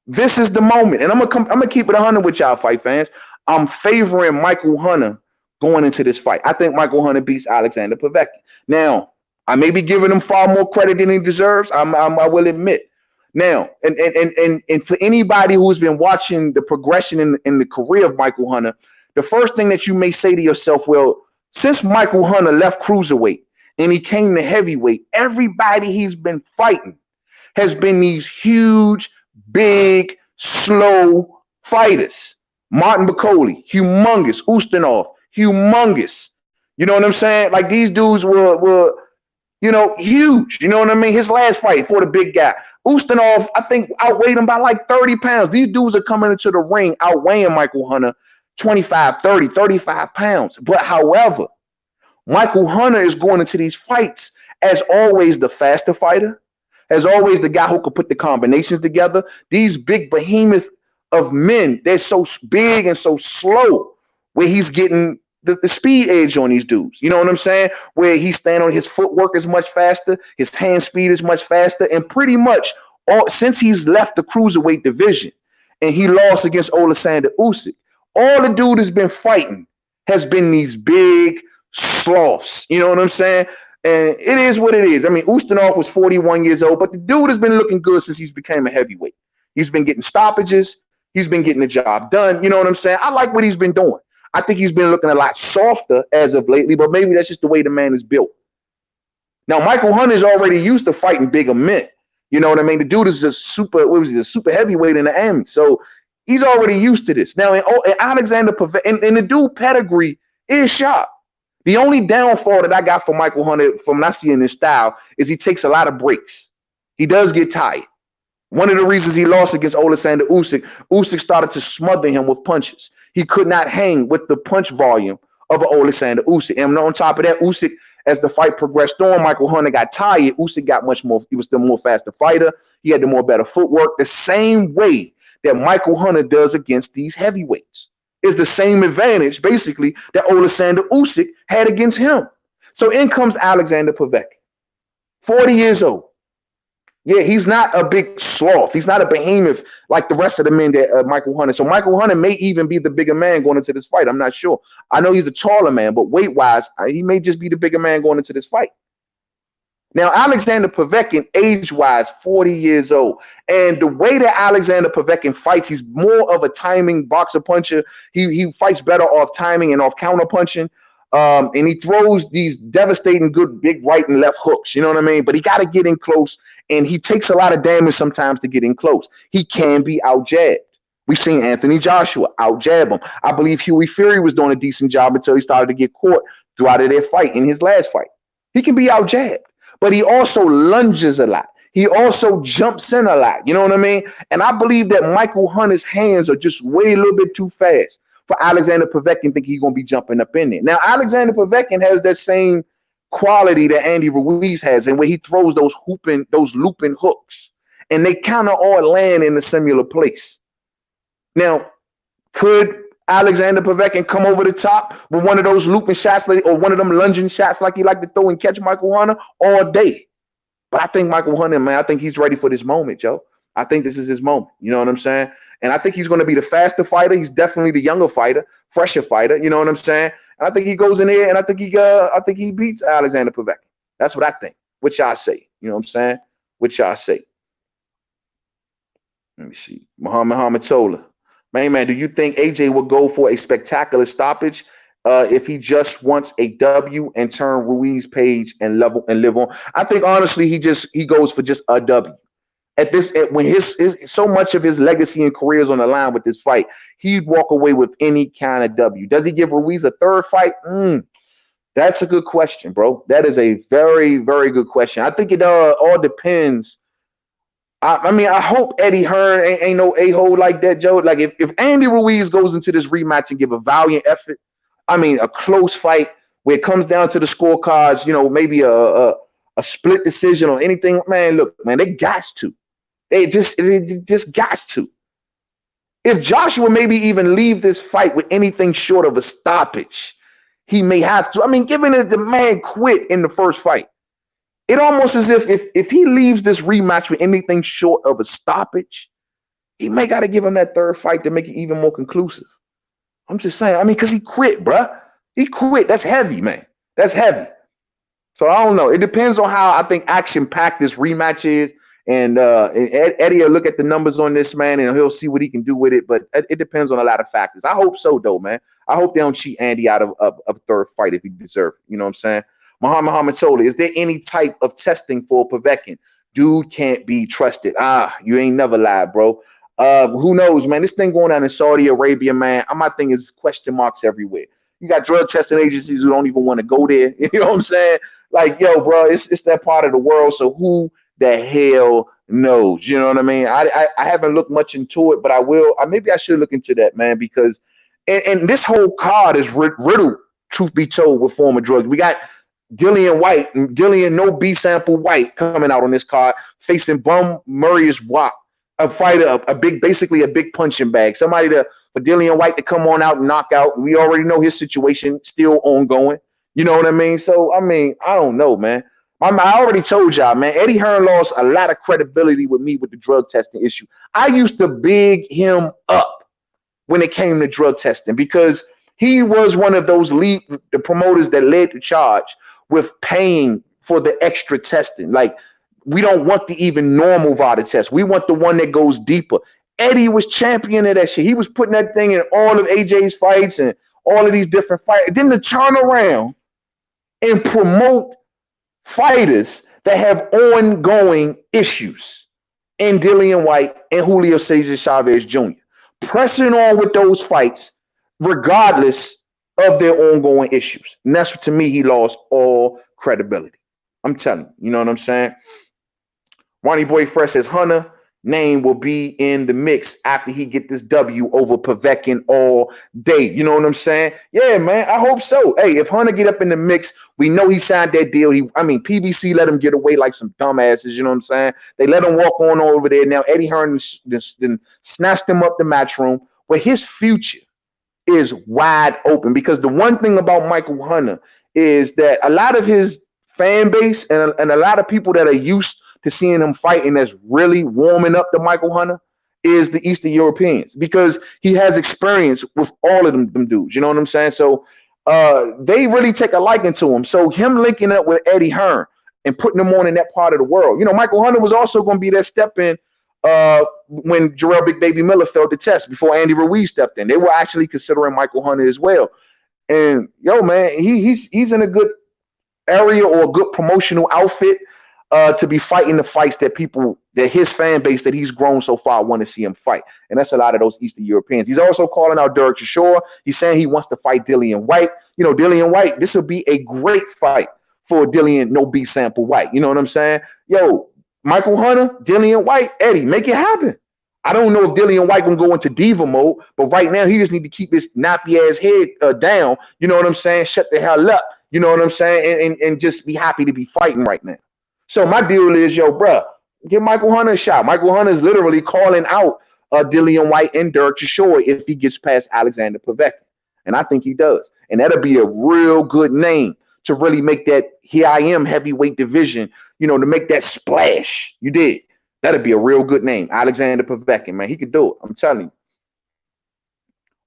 This is the moment. And I'm gonna keep it 100 with y'all, fight fans. I'm favoring Michael Hunter going into this fight. I think Michael Hunter beats Alexander Povetkin. Now, I may be giving him far more credit than he deserves. I will admit. Now, and for anybody who's been watching the progression in the career of Michael Hunter, the first thing that you may say to yourself, well, since Michael Hunter left cruiserweight and he came to heavyweight, everybody he's been fighting has been these huge, big, slow fighters. Martin Bacoli, humongous. Ustinov, humongous. You know what I'm saying? Like these dudes were huge. You know what I mean? His last fight for the big guy. Ustinov, I think, outweighed him by like 30 pounds. These dudes are coming into the ring outweighing Michael Hunter 25, 30, 35 pounds. But however, Michael Hunter is going into these fights as always the faster fighter, as always the guy who could put the combinations together. These big behemoth of men, they're so big and so slow, where he's getting the speed edge on these dudes. You know what I'm saying? Where he's standing on his footwork is much faster, his hand speed is much faster, and pretty much since he's left the cruiserweight division and he lost against Oleksandr Usyk, all the dude has been fighting has been these big sloths. You know what I'm saying? And it is what it is. I mean, Ustinov was 41 years old, but the dude has been looking good since he's became a heavyweight. He's been getting stoppages. He's been getting the job done. You know what I'm saying? I like what he's been doing. I think he's been looking a lot softer as of lately, but maybe that's just the way the man is built. Now, Michael Hunter is already used to fighting bigger men. You know what I mean? The dude is a super heavyweight in the Army. So he's already used to this. Now, in Alexander Povetkin, and the dude pedigree is sharp. The only downfall that I got for Michael Hunter from not seeing his style is he takes a lot of breaks. He does get tired. One of the reasons he lost against Oleksandr Usyk, Usyk started to smother him with punches. He could not hang with the punch volume of Oleksandr Usyk. And on top of that, Usyk, as the fight progressed on, Michael Hunter got tired. Usyk got much more. He was the more faster fighter. He had the more better footwork. The same way that Michael Hunter does against these heavyweights is the same advantage, basically, that Oleksandr Usyk had against him. So in comes Alexander Povetkin, 40 years old. Yeah, he's not a big sloth. He's not a behemoth like the rest of the men that Michael Hunter. So Michael Hunter may even be the bigger man going into this fight. I'm not sure. I know he's the taller man, but weight-wise, he may just be the bigger man going into this fight. Now, Alexander Povetkin, age-wise, 40 years old. And the way that Alexander Povetkin fights, he's more of a timing boxer puncher. He fights better off timing and off counter punching. And he throws these devastating good big right and left hooks. You know what I mean? But he got to get in close. And he takes a lot of damage sometimes to get in close. He can be out-jabbed. We've seen Anthony Joshua out-jab him. I believe Huey Fury was doing a decent job until he started to get caught throughout their fight in his last fight. He can be out-jabbed, but he also lunges a lot. He also jumps in a lot. You know what I mean? And I believe that Michael Hunter's hands are just way a little bit too fast for Alexander Povetkin think he's going to be jumping up in there. Now, Alexander Povetkin has that same quality that Andy Ruiz has, and where he throws those looping hooks, and they kind of all land in a similar place. Now, could Alexander Povetkin come over the top with one of those looping shots or one of them lunging shots like he like to throw and catch Michael Hunter all day? But I think Michael Hunter, man, I think he's ready for this moment, Joe. I think this is his moment. You know what I'm saying? And I think he's going to be the faster fighter. He's definitely the younger fighter, fresher fighter. You know what I'm saying? And I think he goes in there, and I think he beats Alexander Povetkin. That's what I think. What y'all say? You know what I'm saying? What y'all say? Let me see. Mohammed Zola. Man, do you think AJ will go for a spectacular stoppage if he just wants a W and turn Ruiz page and live on? I think honestly he goes for just a W. When his so much of his legacy and career is on the line with this fight, he'd walk away with any kind of W. Does he give Ruiz a third fight? That's a good question, bro. That is a very, very good question. I think it all depends I mean, I hope Eddie Hearn ain't no a-hole like that, Joe. Like if Andy Ruiz goes into this rematch and give a valiant effort, I mean, a close fight where it comes down to the scorecards, maybe a split decision or anything, man, look, man, they got to. They just got to. If Joshua maybe even leave this fight with anything short of a stoppage, he may have to. I mean, given that the man quit in the first fight, it almost as if he leaves this rematch with anything short of a stoppage, he may got to give him that third fight to make it even more conclusive. I'm just saying. I mean, because he quit, bruh. He quit. That's heavy, man. That's heavy. So I don't know. It depends on how I think action-packed this rematch is. And Eddie will look at the numbers on this, man, and he'll see what he can do with it. But it depends on a lot of factors. I hope so, though, man. I hope they don't cheat Andy out of a third fight if he deserves it. You know what I'm saying? Mohammed Zola, is there any type of testing for Povetkin? Dude can't be trusted. You ain't never lied, bro. Who knows, man? This thing going on in Saudi Arabia, man. My thing is question marks everywhere. You got drug testing agencies who don't even want to go there. You know what I'm saying? Like, yo, bro, it's that part of the world. So who the hell knows? You know what I mean? I haven't looked much into it, but I will. Maybe I should look into that, man, because and this whole card is riddled, truth be told, with former drugs. We got Dillian no B sample White coming out on this card, facing Bum Murray's Watt, a fighter, basically a big punching bag. Somebody for Dillian White to come on out and knock out. We already know his situation still ongoing. You know what I mean? So, I mean, I don't know, man. I already told y'all, man, Eddie Hearn lost a lot of credibility with me with the drug testing issue. I used to big him up when it came to drug testing because he was one of those the promoters that led the charge with paying for the extra testing. Like, we don't want the even normal VADA test. We want the one that goes deeper. Eddie was champion of that shit. He was putting that thing in all of AJ's fights and all of these different fights. Then to turn around and promote fighters that have ongoing issues in Dillian White and Julio Cesar Chavez Jr. Pressing on with those fights regardless of their ongoing issues. And that's what, to me, he lost all credibility. I'm telling you, you know what I'm saying? Ronnie Boy Fresh says Hunter name will be in the mix after he get this W over Povetkin all day. You know what I'm saying? Yeah, man, I hope so. Hey, if Hunter get up in the mix, we know he signed that deal. PBC let him get away like some dumbasses. You know what I'm saying? They let him walk on over there. Now Eddie Hearn then snatched him up the match room where his future is wide open, because the one thing about Michael Hunter is that a lot of his fan base and a lot of people that are used to seeing him fighting that's really warming up to Michael Hunter is the Eastern Europeans, because he has experience with all of them dudes. You know what I'm saying? So they really take a liking to him. So him linking up with Eddie Hearn and putting him on in that part of the world. You know, Michael Hunter was also going to be that step in when Jarrell Big Baby Miller failed the test before Andy Ruiz stepped in. They were actually considering Michael Hunter as well. And yo, man, he's in a good area or a good promotional outfit to be fighting the fights that his fan base that he's grown so far want to see him fight. And that's a lot of those Eastern Europeans. He's also calling out RuizJoshua. He's saying he wants to fight Dillian White. You know, Dillian White, this will be a great fight for Dillian no B sample White. You know what I'm saying? Yo, Michael Hunter, Dillian White, Eddie, make it happen. I don't know if Dillian White gonna go into diva mode, but right now he just need to keep his nappy ass head down. You know what I'm saying? Shut the hell up. You know what I'm saying? And just be happy to be fighting right now. So my deal is, yo, bruh, give Michael Hunter a shot. Michael Hunter is literally calling out Dillian White and RuizJoshua if he gets past Alexander Povetkin. And I think he does. And that'll be a real good name to really make that here I am heavyweight division, you know, to make that splash. You did. That'd be a real good name. Alexander Povetkin, man. He could do it. I'm telling you.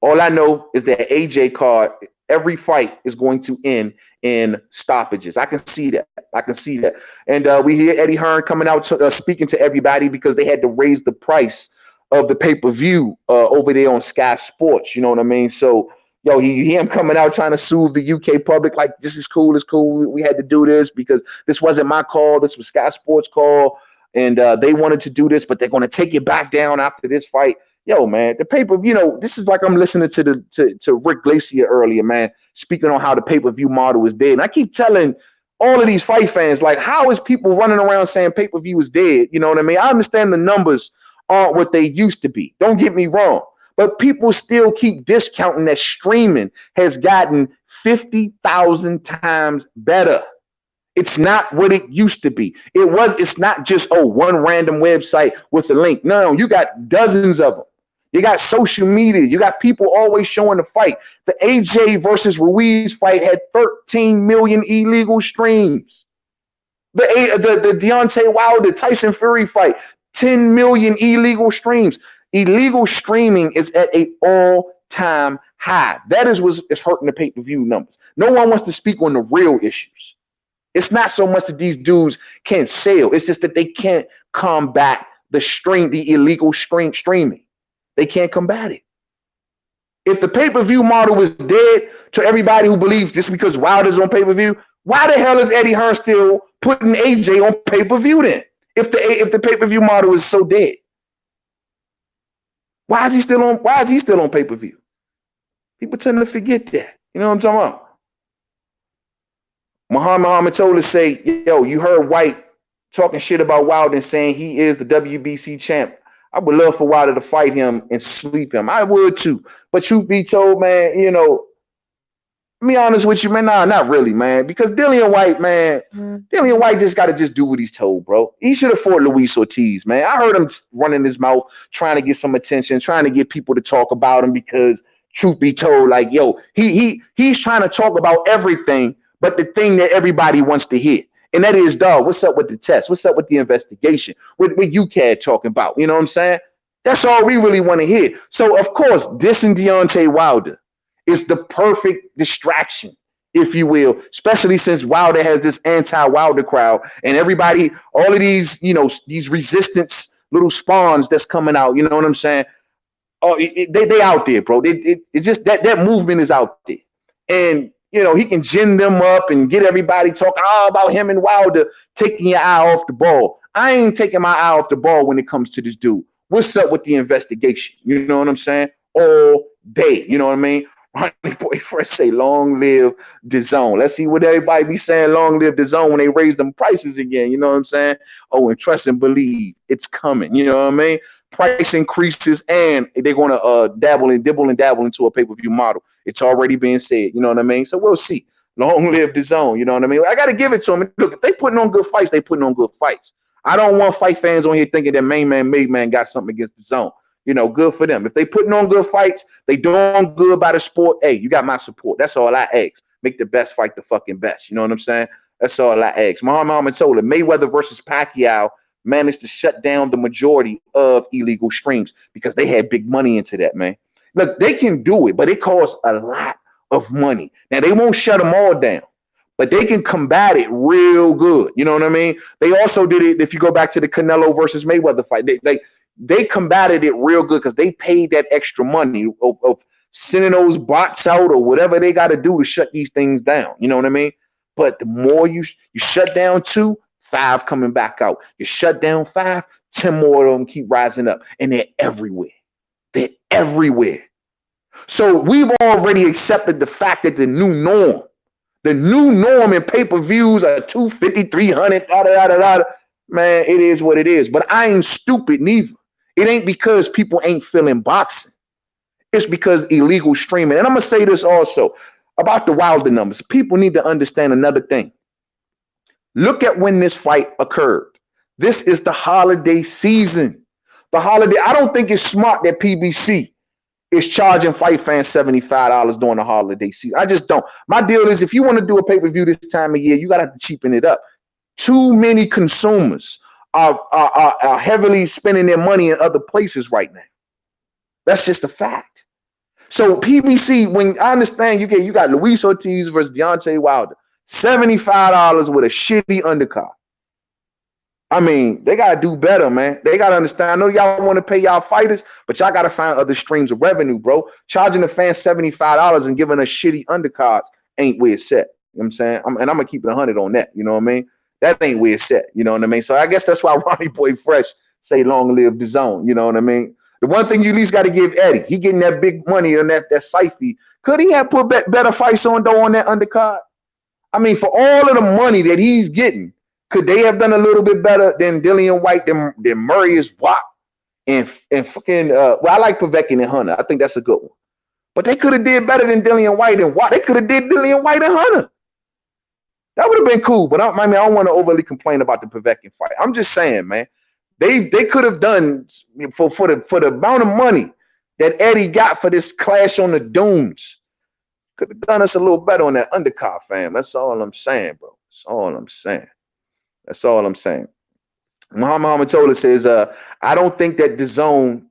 All I know is that AJ card, every fight is going to end in stoppages. I can see that. I can see that. And we hear Eddie Hearn coming out speaking to everybody because they had to raise the price of the pay-per-view over there on Sky Sports. You know what I mean? So, yo, he hear him coming out trying to soothe the UK public like, this is cool, it's cool. We had to do this because this wasn't my call. This was Sky Sports' call. And they wanted to do this, but they're going to take it back down after this fight. Yo, man, the pay-per-view, you know, this is like I'm listening to Rick Glacier earlier, man, speaking on how the pay-per-view model is dead. And I keep telling all of these fight fans, like, how is people running around saying pay-per-view is dead? You know what I mean? I understand the numbers aren't what they used to be. Don't get me wrong. But people still keep discounting that streaming has gotten 50,000 times better. It's not what it used to be. It's not just, one random website with a link. No, you got dozens of them. You got social media. You got people always showing the fight. The AJ versus Ruiz fight had 13 million illegal streams. The Deontay Wilder Tyson Fury fight, 10 million illegal streams. Illegal streaming is at an all-time high. That is what's hurting the pay-per-view numbers. No one wants to speak on the real issues. It's not so much that these dudes can't sell. It's just that they can't combat the illegal streaming. They can't combat it. If the pay-per-view model was dead to everybody who believes just because Wilder's on pay-per-view, why the hell is Eddie Hearn still putting AJ on pay-per-view then? If the pay-per-view model is so dead, why is he still on pay-per-view? People tend to forget that. You know what I'm talking about? Mohammed Zola say, yo, you heard White talking shit about Wilder and saying he is the WBC champ. I would love for Wilder to fight him and sweep him. I would too. But truth be told, man, you know, to be honest with you, man, nah, not really, man. Because Dillian White, man, Dillian White just got to just do what he's told, bro. He should have fought Luis Ortiz, man. I heard him running his mouth, trying to get some attention, trying to get people to talk about him because truth be told, like, yo, he's trying to talk about everything but the thing that everybody wants to hear. And that is, dog, what's up with the test? What's up with the investigation? What UCAD talking about? You know what I'm saying? That's all we really want to hear. So, of course, dissing Deontay Wilder is the perfect distraction, if you will, especially since Wilder has this anti-Wilder crowd and everybody, all of these, you know, these resistance little spawns that's coming out, you know what I'm saying? Oh, they out there, bro. It's just that movement is out there. And, you know, he can gin them up and get everybody talking about him and Wilder taking your eye off the ball. I ain't taking my eye off the ball when it comes to this dude. What's up with the investigation? You know what I'm saying? All day. You know what I mean? Ronnie Boy Fresh say, long live DAZN. Let's see what everybody be saying, long live DAZN, when they raise them prices again. You know what I'm saying? Oh, and trust and believe it's coming. You know what I mean? Price increases and they're going to dibble and dabble into a pay-per-view model. It's already being said. You know what I mean? So we'll see. Long live DAZN. You know what I mean? I got to give it to them. Look, if they putting on good fights, they putting on good fights. I don't want fight fans on here thinking that Main Man got something against DAZN. You know, good for them. If they putting on good fights, they doing good by the sport. Hey, you got my support. That's all I ask. Make the best fight the fucking best. You know what I'm saying? That's all I ask. Mohammed Zola, Mayweather versus Pacquiao managed to shut down the majority of illegal streams because they had big money into that, man. Look, they can do it, but it costs a lot of money. Now, they won't shut them all down, but they can combat it real good. You know what I mean? They also did it, if you go back to the Canelo versus Mayweather fight, they combated it real good because they paid that extra money of sending those bots out or whatever they got to do to shut these things down. You know what I mean? But the more you shut down 2, 5 coming back out. You shut down 5, 10 more of them keep rising up. And they're everywhere. They're everywhere. So we've already accepted the fact that the new norm in pay-per-views are 250, 300, man, it is what it is. But I ain't stupid neither. It ain't because people ain't feeling boxing. It's because illegal streaming. And I'm going to say this also about the Wilder numbers. People need to understand another thing. Look at when this fight occurred. This is the holiday season. I don't think it's smart that PBC is charging fight fans $75 during the holiday season. I just don't. My deal is if you want to do a pay-per-view this time of year, you got to have to cheapen it up. Too many consumers are heavily spending their money in other places right now. That's just a fact. So PBC, when I understand you got Luis Ortiz versus Deontay Wilder, $75 with a shitty undercard. I mean, they got to do better, man. They got to understand. I know y'all want to pay y'all fighters, but y'all got to find other streams of revenue, bro. Charging the fans $75 and giving us shitty undercards ain't where it's at. You know what I'm saying? I'm going to keep it 100 on that. You know what I mean? That ain't where it's at. You know what I mean? So I guess that's why Ronnie Boy Fresh say long live DAZN. You know what I mean? The one thing you at least got to give Eddie, he getting that big money on that site fee. Could he have put better fights on, though, on that undercard? I mean, for all of the money that he's getting, could they have done a little bit better than Dillian White, than Murray is Watt, and fucking well, I like Povetkin and Hunter. I think that's a good one. But they could have did better than Dillian White and Watt. They could have did Dillian White and Hunter. That would have been cool. But I mean, I don't want to overly complain about the Povetkin fight. I'm just saying, man, they could have done for the amount of money that Eddie got for this clash on the dunes. Could have done us a little better on that undercard, fam. That's all I'm saying, bro. That's all I'm saying. That's all I'm saying. Mohammed Zola says, I don't think that DAZN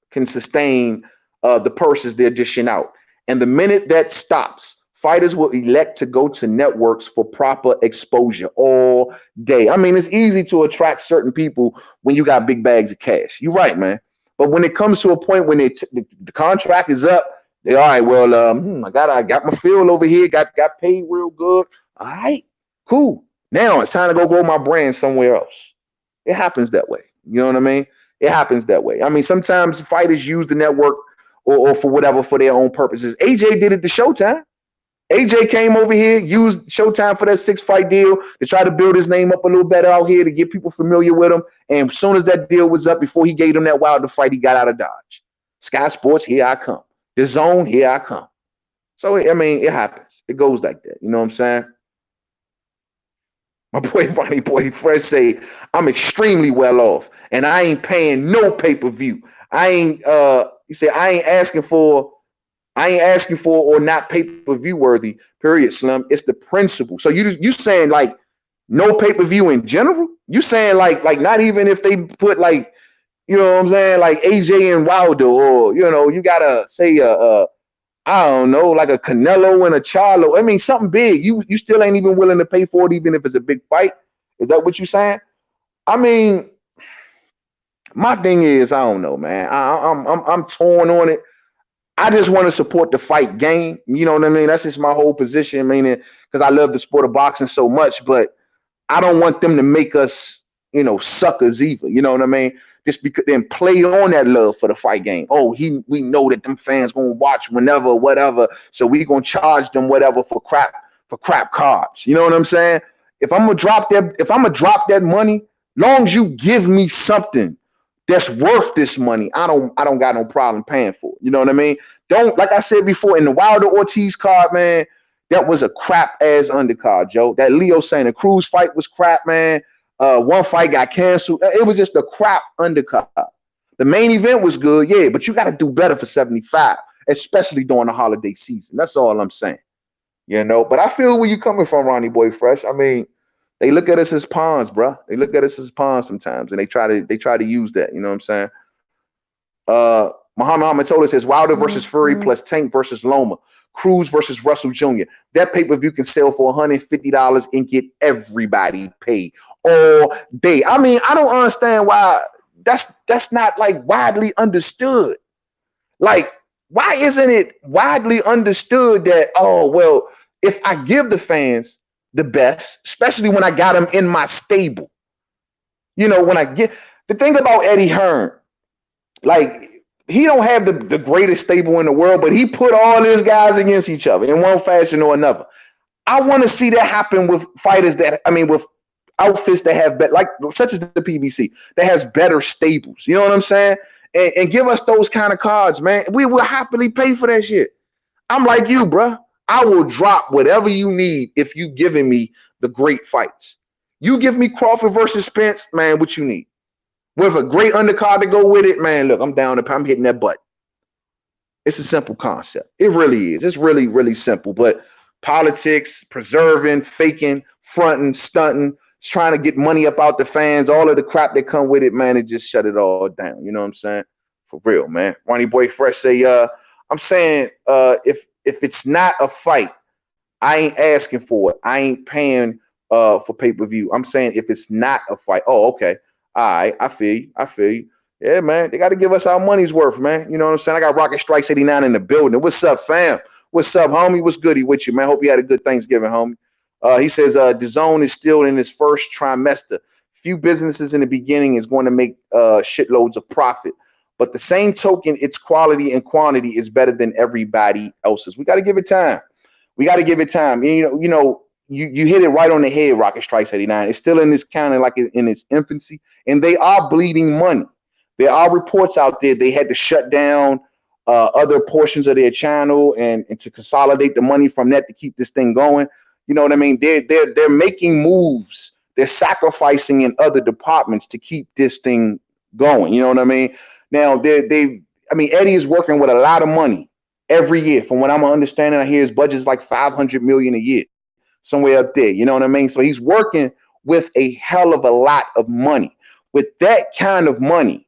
can sustain the purses they're dishing out. And the minute that stops, fighters will elect to go to networks for proper exposure all day. I mean, it's easy to attract certain people when you got big bags of cash. You're right, man. But when it comes to a point when the contract is up, they all right, well, I got my field over here, got paid real good. All right, cool. Now it's time to go grow my brand somewhere else. It happens that way. You know what I mean? It happens that way. I mean, sometimes fighters use the network or for whatever for their own purposes. AJ did it to Showtime. AJ came over here, used Showtime for that 6-fight deal to try to build his name up a little better out here to get people familiar with him. And as soon as that deal was up, before he gave him that Wilder fight, he got out of Dodge. Sky Sports, here I come. DAZN, here I come. So, I mean, it happens. It goes like that. You know what I'm saying? My boy, Ronnie Boy Fresh say, I'm extremely well off, and I ain't paying no pay-per-view. He said, I ain't asking for or not pay-per-view worthy, period, Slim. It's the principle. So you saying like no pay-per-view in general? You saying like not even if they put like, you know what I'm saying, like AJ and Wilder, or you know, you gotta say I don't know, like a Canelo and a Charlo. I mean, something big. You still ain't even willing to pay for it, even if it's a big fight. Is that what you're saying? I mean, my thing is, I don't know, man. I'm torn on it. I just want to support the fight game. You know what I mean? That's just my whole position, meaning because I love the sport of boxing so much, but I don't want them to make us, you know, suckers either. You know what I mean? Just because then play on that love for the fight game. Oh, we know that them fans gonna watch whenever, whatever. So we gonna charge them whatever for crap cards. You know what I'm saying? If I'm gonna drop that money, long as you give me something that's worth this money, I don't got no problem paying for it. You know what I mean? Don't, like I said before, in the Wilder Ortiz card, man, that was a crap ass undercard, Joe. That Leo Santa Cruz fight was crap, man. One fight got canceled. It was just a crap undercard. The main event was good, yeah, but you got to do better for 75, especially during the holiday season. That's all I'm saying. You know, but I feel where you coming from, Ronnie Boy Fresh. I mean, they look at us as pawns, bro. They look at us as pawns sometimes, and they try to use that. You know what I'm saying? Mohammed Zola says Wilder versus Fury plus Tank versus Loma. Cruz versus Russell Jr. That pay-per-view can sell for $150 and get everybody paid all day. I mean, I don't understand why that's not like widely understood. Like, why isn't it widely understood that, oh, well, if I give the fans the best, especially when I got them in my stable, you know, when I get the thing about Eddie Hearn, like, he don't have the greatest stable in the world, but he put all his guys against each other in one fashion or another. I want to see that happen with fighters with outfits that have like such as the PBC that has better stables. You know what I'm saying? And give us those kind of cards, man. We will happily pay for that shit. I'm like you, bro. I will drop whatever you need if you giving me the great fights. You give me Crawford versus Spence, man, what you need? With a great undercard to go with it, man, look, I'm down. I'm hitting that button. It's a simple concept. It really is. It's really, really simple. But politics, preserving, faking, fronting, stunting, trying to get money up out the fans, all of the crap that come with it, man, it just shut it all down. You know what I'm saying? For real, man. Ronnie Boy Fresh say, I'm saying if it's not a fight, I ain't asking for it. I ain't paying for pay-per-view. I'm saying if it's not a fight. Oh, okay. All right, I feel you. Yeah, man, they got to give us our money's worth, man. You know what I'm saying? I got Rocket Strikes 89 in the building. What's up, fam? What's up, homie? What's goody with you, man? Hope you had a good Thanksgiving, homie. He says DAZN is still in its first trimester. Few businesses in the beginning is going to make shitloads of profit. But the same token, its quality and quantity is better than everybody else's. We got to give it time. You know, you hit it right on the head, Rocket Strikes 89. It's still in this kind of like in its infancy, and they are bleeding money. There are reports out there they had to shut down other portions of their channel and to consolidate the money from that to keep this thing going. You know what I mean? They're making moves. They're sacrificing in other departments to keep this thing going. You know what I mean? Now I mean, Eddie is working with a lot of money every year. From what I'm understanding, I hear his budget is like $500 million a year, somewhere up there. You know what I mean? So he's working with a hell of a lot of money. With that kind of money,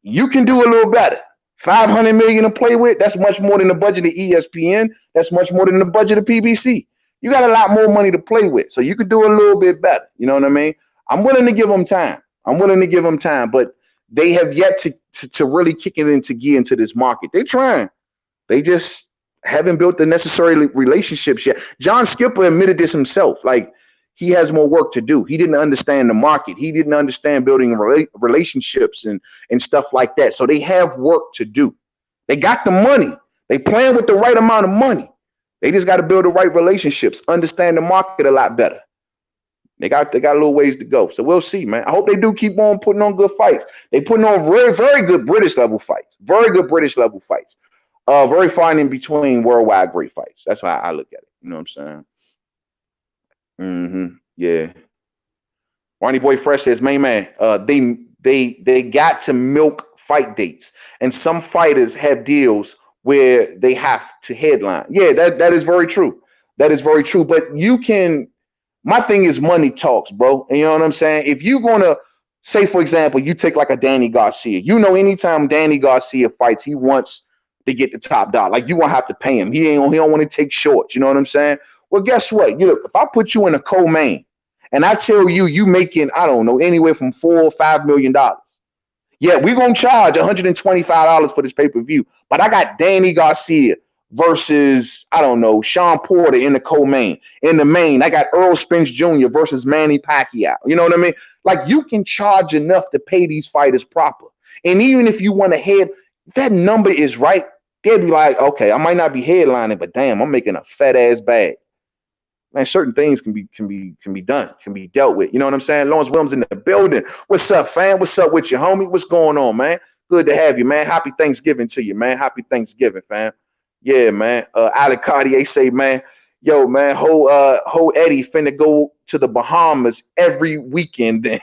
you can do a little better. 500 million to play with, that's much more than the budget of ESPN. That's much more than the budget of PBC. You got a lot more money to play with, so you could do a little bit better. You know what I mean? I'm willing to give them time. But they have yet to really kick it into gear into this market. They're trying. They just haven't built the necessary relationships yet. John Skipper admitted this himself. Like, he has more work to do. He didn't understand the market. He didn't understand building relationships and stuff like that. So they have work to do. They got the money. They playing with the right amount of money. They just got to build the right relationships, understand the market a lot better. They got a little ways to go. So we'll see, man. I hope they do keep on putting on good fights. They putting on very, very good British level fights. Very good British level fights. Very fine in between worldwide great fights. That's how I look at it. You know what I'm saying? Yeah. Ronnie Boy Fresh says, man, they got to milk fight dates, and some fighters have deals where they have to headline. Yeah, that is very true. That is very true. But you can. My thing is money talks, bro. And you know what I'm saying? If you're gonna say, for example, you take like a Danny Garcia. You know, anytime Danny Garcia fights, he wants to get the top dollar. Like, you won't have to pay him. He don't want to take shorts. You know what I'm saying? Well, guess what? You look, if I put you in a co-main and I tell you making, I don't know, anywhere from $4 or $5 million. Yeah, we're gonna charge $125 for this pay-per-view. But I got Danny Garcia versus, I don't know, Sean Porter in the co-main. In the main, I got Earl Spence Jr. versus Manny Pacquiao. You know what I mean? Like, you can charge enough to pay these fighters proper. And even if you want to head, that number is right, they'll be like, okay, I might not be headlining, but damn, I'm making a fat ass bag. Man, certain things can be done, can be dealt with. You know what I'm saying? Lawrence Williams in the building. What's up, fam? What's up with you, homie? What's going on, man? Good to have you, man. Happy Thanksgiving to you, man. Happy Thanksgiving, fam. Yeah, man. Alec Cartier say, man, yo, man, whole Eddie finna go to the Bahamas every weekend.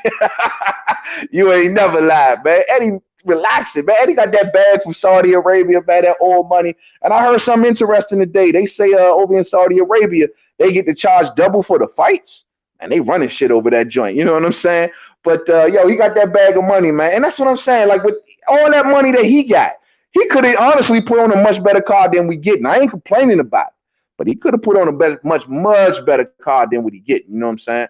You ain't never lied, man. Eddie, relaxing, man. Eddie got that bag from Saudi Arabia, man, that oil money. And I heard something interesting today. They say over in Saudi Arabia, they get to charge double for the fights. And they running shit over that joint. You know what I'm saying? But, yo, he got that bag of money, man. And that's what I'm saying. Like, with all that money that he got, he could have honestly put on a much better card than we getting. I ain't complaining about it. But he could have put on a much better card than what he getting. You know what I'm saying?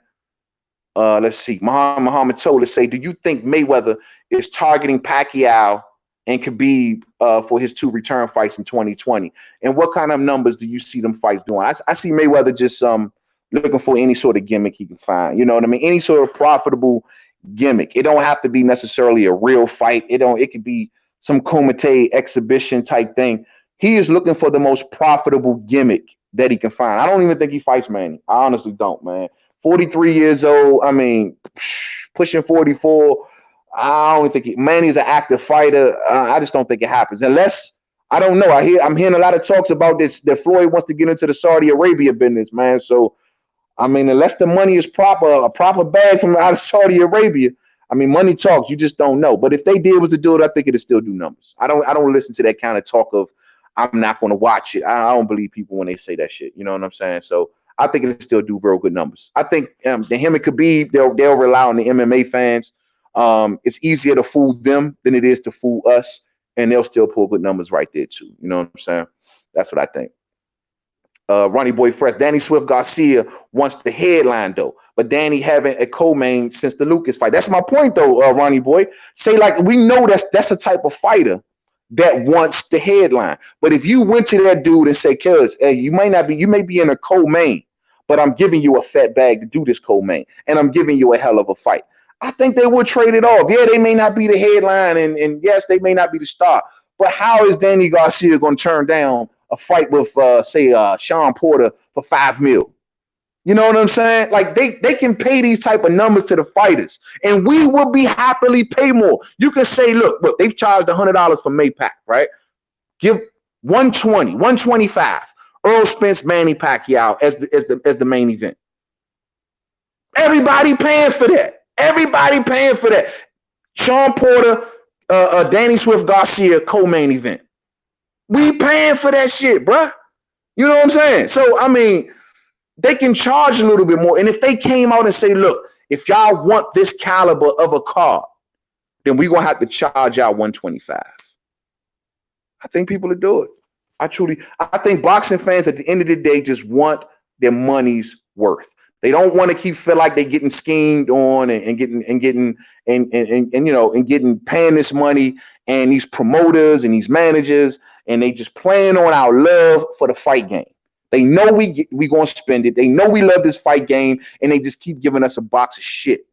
Let's see. Mohammed Zola say, do you think Mayweather is targeting Pacquiao and Khabib for his 2 return fights in 2020? And what kind of numbers do you see them fights doing? I see Mayweather just looking for any sort of gimmick he can find. You know what I mean? Any sort of profitable gimmick. It don't have to be necessarily a real fight. It could be some Kumite exhibition type thing. He is looking for the most profitable gimmick that he can find. I don't even think he fights Manny. I honestly don't, man. 43 years old. I mean, pushing 44. I don't think Manny's an active fighter. I just don't think it happens unless, I don't know. I'm hearing a lot of talks about this, that Floyd wants to get into the Saudi Arabia business, man. So, I mean, unless the money is a proper bag from out of Saudi Arabia, I mean, money talks. You just don't know. But if they did was to do it, I think it'd still do numbers. I don't listen to that kind of talk of I'm not going to watch it. I don't believe people when they say that shit. You know what I'm saying? So I think it'll still do real good numbers. I think him and Khabib, they'll rely on the MMA fans. It's easier to fool them than it is to fool us, and they'll still pull good numbers right there too. You know what I'm saying? That's what I think. Ronnie Boy Fresh, Danny Swift Garcia wants the headline though, but Danny having a co-main since the Lucas fight. That's my point though, Ronnie Boy. Say, like, we know that's a type of fighter that wants the headline. But if you went to that dude and say, cuz, hey, you may be in a co-main, but I'm giving you a fat bag to do this co-main, and I'm giving you a hell of a fight, I think they would trade it off. Yeah, they may not be the headline, and yes, they may not be the star, but how is Danny Garcia going to turn down a fight with, say, Sean Porter for $5 million? You know what I'm saying? Like they can pay these type of numbers to the fighters, and we will be happily pay more. You can say, look, they've charged $100 for Maypac, right? Give 120, 125. Earl Spence, Manny Pacquiao as the main event. Everybody paying for that. Everybody paying for that. Sean Porter, Danny Swift, Garcia, co-main event. We paying for that shit, bruh. You know what I'm saying? So I mean, they can charge a little bit more. And if they came out and say, look, if y'all want this caliber of a card, then we're gonna have to charge y'all 125. I think people will do it. I think boxing fans at the end of the day just want their money's worth. They don't want to keep feel like they're getting schemed on and getting paying this money and these promoters and these managers, and they just playing on our love for the fight game. They know we gonna spend it. They know we love this fight game, and they just keep giving us a box of shit.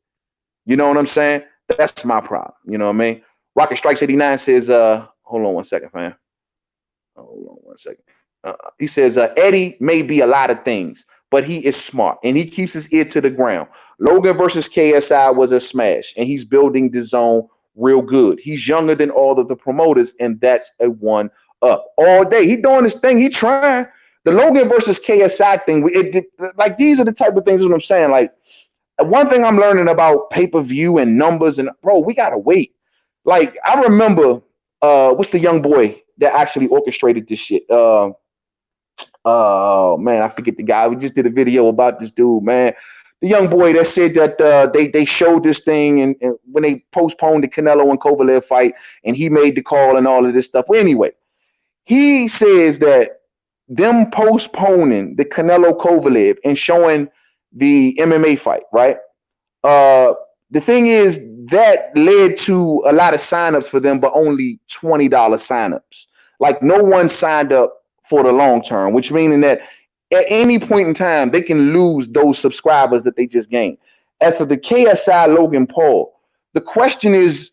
You know what I'm saying? That's my problem. You know what I mean? Rocket Strikes 89 says, hold on one second, fam. Hold on one second. He says, Eddie may be a lot of things, but he is smart and he keeps his ear to the ground. Logan versus KSI was a smash, and he's building DAZN real good. He's younger than all of the promoters, and that's a one up all day. He doing his thing. He trying. The Logan versus KSI thing, like these are the type of things that I'm saying. Like one thing I'm learning about pay-per-view and numbers, and bro, we gotta wait. Like I remember, what's the young boy that actually orchestrated this shit? Man, I forget the guy. We just did a video about this dude, man. The young boy that said that they showed this thing and when they postponed the Canelo and Kovalev fight, and he made the call and all of this stuff. Well, anyway, he says that them postponing the Canelo Kovalev and showing the MMA fight, right? The thing is that led to a lot of signups for them, but only $20 signups. Like no one signed up for the long term, which meaning that at any point in time, they can lose those subscribers that they just gained. As for the KSI Logan Paul, the question is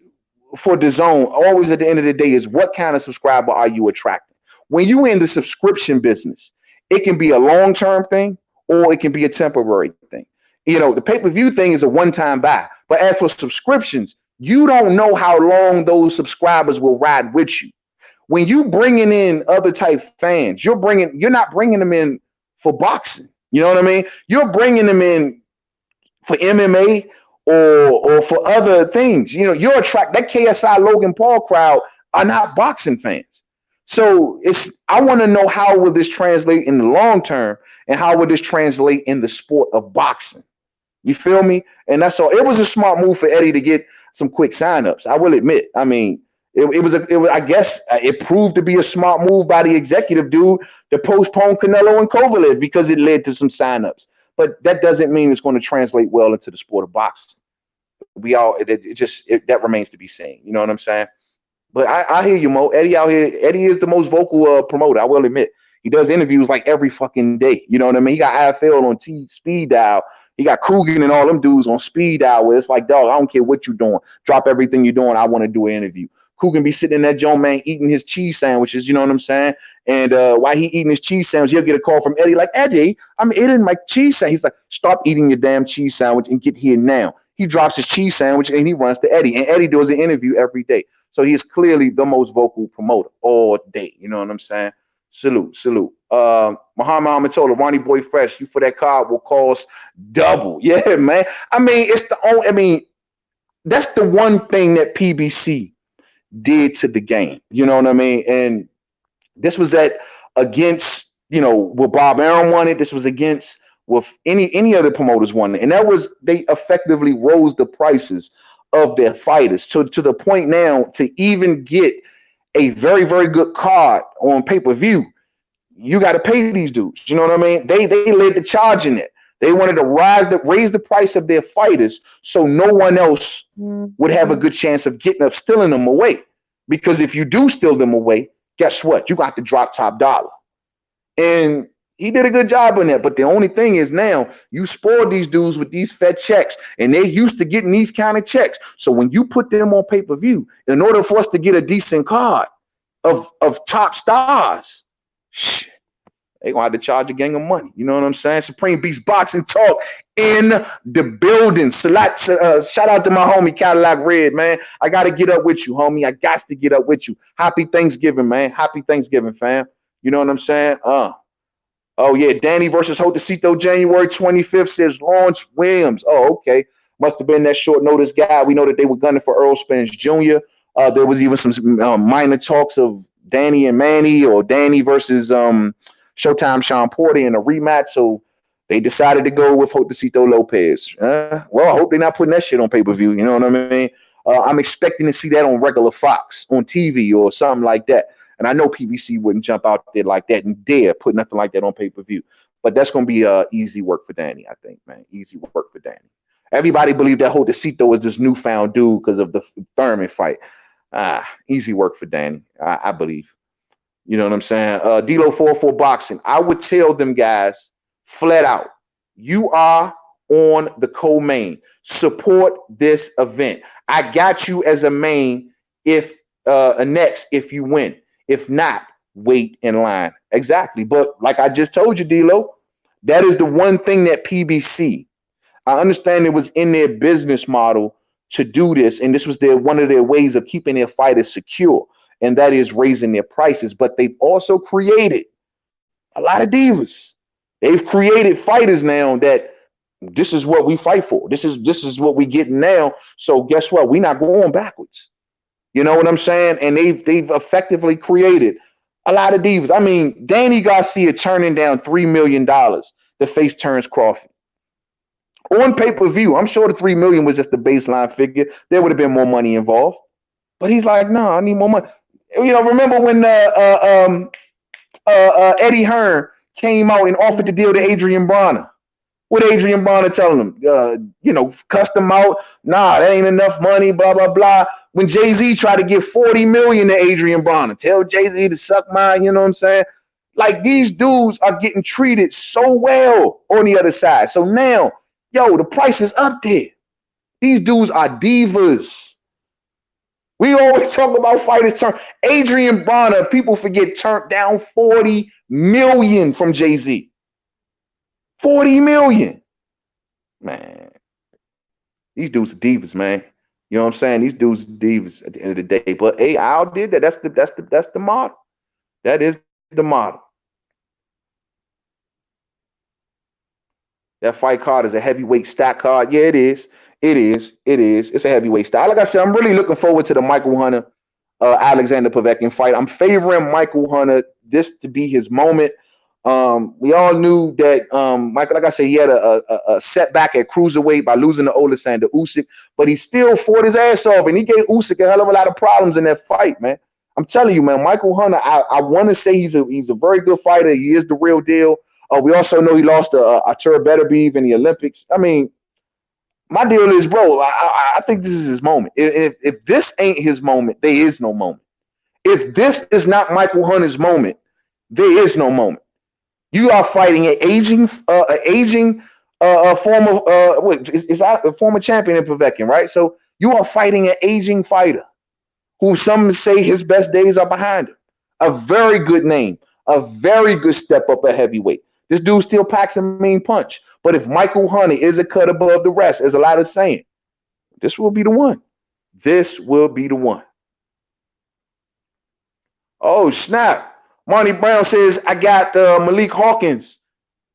for DAZN, always at the end of the day, is what kind of subscriber are you attracting? When you're in the subscription business, it can be a long-term thing or it can be a temporary thing. You know, the pay-per-view thing is a one-time buy. But as for subscriptions, you don't know how long those subscribers will ride with you. When you bringing in other type fans, you're not bringing them in for boxing. You know what I mean? You're bringing them in for MMA or for other things. You know, you're that KSI Logan Paul crowd are not boxing fans. So I want to know how will this translate in the long term, and how will this translate in the sport of boxing? You feel me? And that's all. It was a smart move for Eddie to get some quick signups. I will admit. I mean, I guess it proved to be a smart move by the executive dude to postpone Canelo and Kovalev because it led to some signups. But that doesn't mean it's going to translate well into the sport of boxing. That remains to be seen. You know what I'm saying? But I hear you, Mo. Eddie out here. Eddie is the most vocal promoter. I will admit. He does interviews like every fucking day. You know what I mean? He got IFL on speed dial. He got Coogan and all them dudes on speed dial where it's like, dog, I don't care what you're doing. Drop everything you're doing. I want to do an interview. Coogan be sitting in that joint, man, eating his cheese sandwiches. You know what I'm saying? And while he eating his cheese sandwich, he'll get a call from Eddie like, Eddie, I'm eating my cheese sandwich. He's like, stop eating your damn cheese sandwich and get here now. He drops his cheese sandwich and he runs to Eddie. And Eddie does an interview every day. So he is clearly the most vocal promoter all day. You know what I'm saying? Salute. Mohammed Amin told Ronnie Boy Fresh, you for that card will cost double. Yeah, man. I mean, that's the one thing that PBC did to the game. You know what I mean? And this was against, you know, what Bob Arum wanted. This was against with any other promoters wanted. And that was, they effectively rose the prices of their fighters to the point now to even get a very, very good card on pay-per-view. You got to pay these dudes. You know what I mean? They led the charge in it. They wanted to raise the price of their fighters so no one else would have a good chance of stealing them away. Because if you do steal them away, guess what? You got to drop top dollar. And he did a good job on that. But the only thing is now you spoil these dudes with these fed checks, and they're used to getting these kind of checks. So when you put them on pay-per-view, in order for us to get a decent card of top stars, shit, they gonna have to charge a gang of money. You know what I'm saying? Supreme Beast Boxing Talk in the building. Shout out to my homie Cadillac Red, man. I gotta get up with you, homie. I got to get up with you. Happy Thanksgiving, man. Happy Thanksgiving, fam. You know what I'm saying? Oh yeah, Danny versus Jotacito, January 25th, says Lawrence Williams. Oh, okay. Must have been that short notice guy. We know that they were gunning for Earl Spence Jr. There was even some minor talks of Danny and Manny, or Danny versus Showtime Sean Porter in a rematch. So they decided to go with Jotacito Lopez. Well, I hope they're not putting that shit on pay-per-view. You know what I mean? I'm expecting to see that on regular Fox, on TV or something like that. And I know PBC wouldn't jump out there like that and dare put nothing like that on pay-per-view. But that's going to be easy work for Danny, I think, man. Easy work for Danny. Everybody believed that Jotacito is this newfound dude because of the Thurman fight. Easy work for Danny, I believe. You know what I'm saying? D-Lo 44 Boxing. I would tell them guys flat out, you are on the co-main. Support this event. I got you as a main if next if you win. If not, wait in line. Exactly. But like I just told you, D-Lo, that is the one thing that PBC, I understand it was in their business model to do this, and this was one of their ways of keeping their fighters secure, and that is raising their prices. But they've also created a lot of divas. They've created fighters now that this is what we fight for. This is what we get now. So guess what? We're not going backwards. You know what I'm saying? And they've effectively created a lot of divas. I mean, Danny Garcia turning down $3 million to face Terrence Crawford. On pay-per-view, I'm sure the $3 million was just the baseline figure. There would have been more money involved. But he's like, no, I need more money. You know, remember when Eddie Hearn came out and offered to deal to Adrian Bronner? What Adrian Bronner telling him? You know, cuss them out. Nah, that ain't enough money, blah, blah, blah. When Jay-Z tried to give $40 million to Adrian Bronner, tell Jay-Z to suck mine, you know what I'm saying? Like, these dudes are getting treated so well on the other side. So now, yo, the price is up there. These dudes are divas. We always talk about fighters turn. Adrian Bronner, people forget, turned down $40 million from Jay-Z. $40 million. Man, these dudes are divas, man. You know what I'm saying? These dudes are divas at the end of the day. But hey, Al did that. That's the model. That is the model. That fight card is a heavyweight stack card. Yeah, it is. It is. It is. It's a heavyweight stack. Like I said, I'm really looking forward to the Michael Hunter, Alexander Povetkin fight. I'm favoring Michael Hunter this to be his moment. We all knew that Michael, like I said, he had a setback at cruiserweight by losing to Oleksandr Usyk, but he still fought his ass off, and he gave Usyk a hell of a lot of problems in that fight, man. I'm telling you, man, Michael Hunter, I want to say he's a very good fighter. He is the real deal. We also know he lost to Artur Beterbiev in the Olympics. I mean, my deal is, bro, I think this is his moment. If this ain't his moment, there is no moment. If this is not Michael Hunter's moment, there is no moment. You are fighting an aging former a former champion in Povetkin, right? So you are fighting an aging fighter who some say his best days are behind him. A very good name, a very good step up at heavyweight. This dude still packs a mean punch. But if Michael Hunter is a cut above the rest, as a lot of saying, this will be the one. This will be the one. Oh, snap. Monte Brown says, I got Malik Hawkins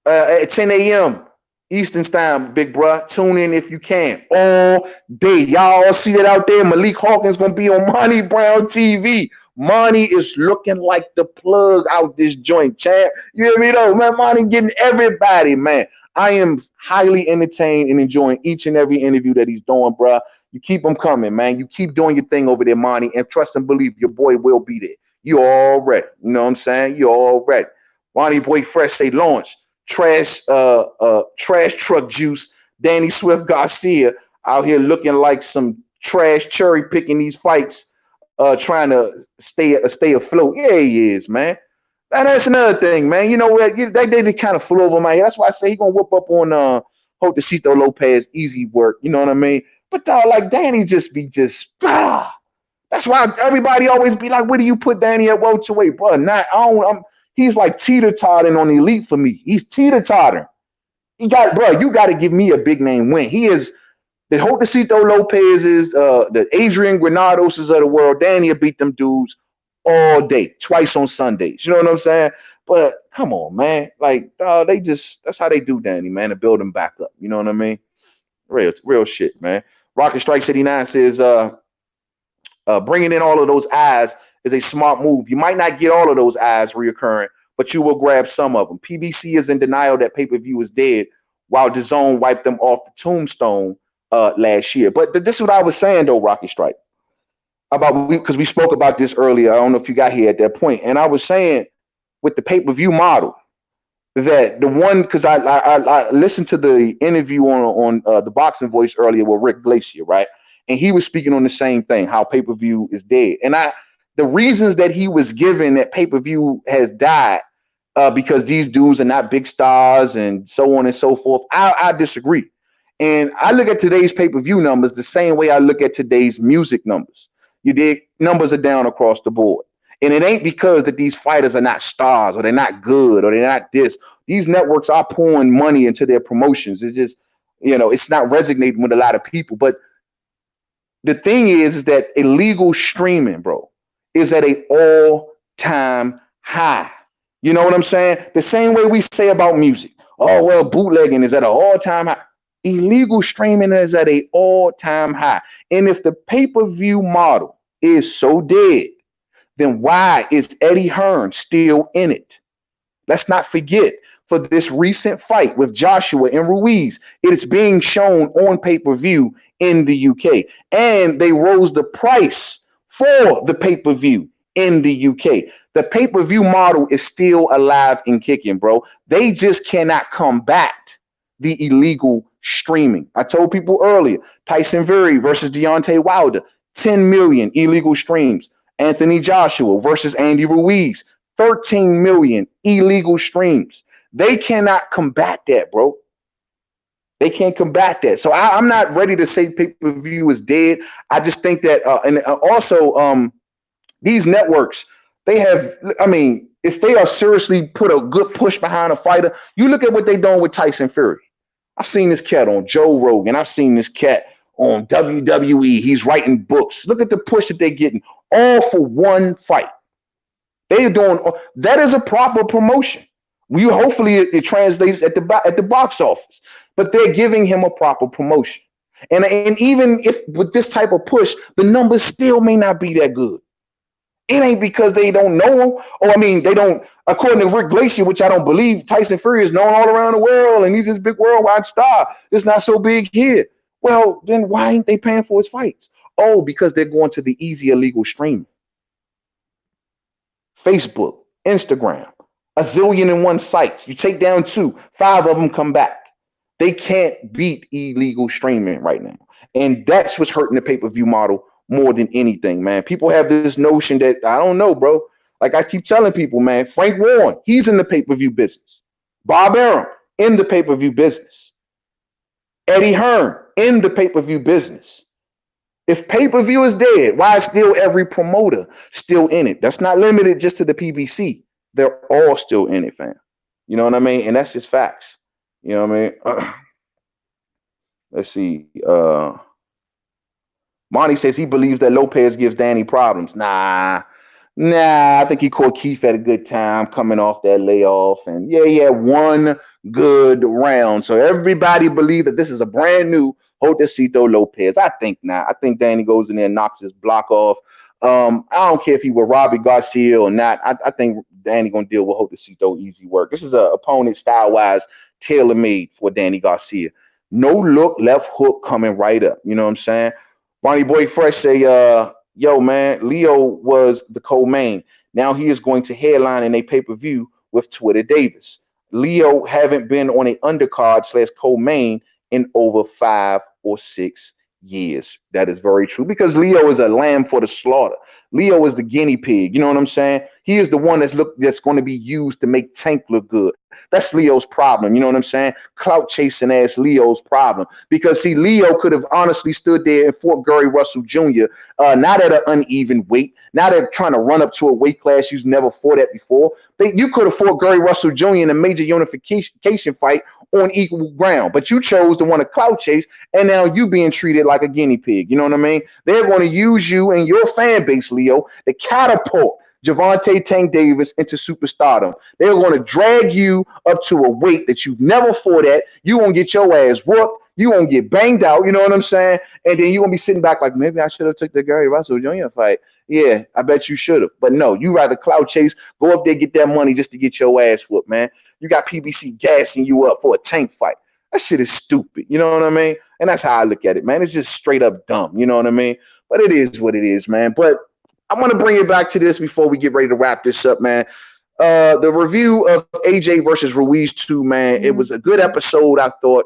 at 10 a.m. Eastern time, big bruh. Tune in if you can. All day. Y'all all see that out there? Malik Hawkins going to be on Monte Brown TV. Monty is looking like the plug out this joint, champ. You hear me, though? Man, Monty getting everybody, man. I am highly entertained and enjoying each and every interview that he's doing, bruh. You keep them coming, man. You keep doing your thing over there, Monty, and trust and believe your boy will be there. You all ready. You know what I'm saying? You all ready. Ronnie Boy Fresh say launch. Trash truck juice. Danny Swift Garcia out here looking like some trash cherry picking these fights, trying to stay afloat. Yeah, he is, man. And that's another thing, man. You know what? They kind of flew over my head. That's why I say he gonna whoop up on Jotacito Lopez. Easy work. You know what I mean? But like Danny just. That's why everybody always be like, where do you put Danny at welterweight, bro? he's like teeter-tottering on Elite for me. He's teeter-tottering. You got to give me a big name win. He is the Josecito Lopez's, the Adrian Granados's of the world. Danny will beat them dudes all day, twice on Sundays. You know what I'm saying? But come on, man. Like, that's how they do Danny, man, to build him back up. You know what I mean? Real shit, man. Rocket Strike 89 says, bringing in all of those eyes is a smart move. You might not get all of those eyes reoccurring, but you will grab some of them. PBC is in denial that pay-per-view is dead, while DAZN wiped them off the tombstone last year. But this is what I was saying, though, Rocky Strike, because we spoke about this earlier. I don't know if you got here at that point. And I was saying with the pay-per-view model that the one, because I listened to the interview on the Boxing Voice earlier with Rick Glacier, right? And he was speaking on the same thing, how pay-per-view is dead. And the reasons that he was given that pay-per-view has died because these dudes are not big stars and so on and so forth, I disagree. And I look at today's pay-per-view numbers the same way I look at today's music numbers. You dig? Numbers are down across the board. And it ain't because that these fighters are not stars or they're not good or they're not this. These networks are pouring money into their promotions. It's just, it's not resonating with a lot of people. But the thing is that illegal streaming, bro, is at an all-time high. You know what I'm saying? The same way we say about music. Oh, well, bootlegging is at an all-time high. Illegal streaming is at an all-time high. And if the pay-per-view model is so dead, then why is Eddie Hearn still in it? Let's not forget, for this recent fight with Joshua and Ruiz, it is being shown on pay-per-view in the UK. And they rose the price for the pay-per-view in the UK. The pay-per-view model is still alive and kicking, bro. They just cannot combat the illegal streaming. I told people earlier, Tyson Fury versus Deontay Wilder, 10 million illegal streams. Anthony Joshua versus Andy Ruiz, 13 million illegal streams. They cannot combat that, bro. They can't combat that. So I'm not ready to say pay-per-view is dead. I just think that, and also these networks, they have, if they are seriously put a good push behind a fighter, you look at what they're doing with Tyson Fury. I've seen this cat on Joe Rogan. I've seen this cat on WWE. He's writing books. Look at the push that they're getting, all for one fight. They're doing that is a proper promotion. Hopefully it translates at the box office, but they're giving him a proper promotion. And even if with this type of push, the numbers still may not be that good. It ain't because they don't know him, or they don't. According to Rick Glacier, which I don't believe, Tyson Fury is known all around the world, and he's this big worldwide star. It's not so big here. Well, then why ain't they paying for his fights? Oh, because they're going to the easy illegal streaming. Facebook, Instagram, a zillion and one sites. You take down 2, 5 of them come back. They can't beat illegal streaming right now. And that's what's hurting the pay-per-view model more than anything, man. People have this notion that, I don't know, bro. Like I keep telling people, man, Frank Warren, he's in the pay-per-view business. Bob Arum, in the pay-per-view business. Eddie Hearn, in the pay-per-view business. If pay-per-view is dead, why is still every promoter still in it? That's not limited just to the PBC. They're all still in it, fam. You know what I mean? And that's just facts. You know what I mean? Let's see. Monty says he believes that Lopez gives Danny problems. Nah. I think he caught Keith at a good time coming off that layoff. And he had one good round. So everybody believe that this is a brand new Josecito Lopez. I think not. I think Danny goes in there and knocks his block off. I don't care if he were Robbie Garcia or not. I think Danny gonna deal with Josecito easy work. This is an opponent style-wise tailor-made for Danny Garcia. No look, left hook coming right up. You know what I'm saying? Bonnie Boy Fresh say, yo, man, Leo was the co-main. Now he is going to headline in a pay-per-view with Twitter Davis. Leo haven't been on a undercard / co-main in over 5 or 6 years. That is very true because Leo is a lamb for the slaughter. Leo is the guinea pig. You know what I'm saying? He is the one that's going to be used to make Tank look good. That's Leo's problem. You know what I'm saying? Clout chasing ass Leo's problem. Because see, Leo could have honestly stood there and fought Gary Russell Jr. Not at an uneven weight, not at trying to run up to a weight class you've never fought at before. You could have fought Gary Russell Jr. in a major unification fight on equal ground, but you chose to want to clout chase, and now you being treated like a guinea pig. You know what I mean? They're going to use you and your fan base, Leo, to catapult Gervonta Tank Davis into superstardom. They're going to drag you up to a weight that you've never fought at. You won't get your ass whooped. You won't get banged out. You know what I'm saying? And then you're going to be sitting back like, maybe I should have took the Gary Russell Jr. fight. Yeah, I bet you should have. But no, you rather clout chase, go up there, get that money just to get your ass whooped, man. You got PBC gassing you up for a Tank fight. That shit is stupid. You know what I mean? And that's how I look at it, man. It's just straight up dumb. You know what I mean? But it is what it is, man. But I want to bring it back to this before we get ready to wrap this up, man. The review of AJ versus Ruiz 2, man. It was a good episode, I thought.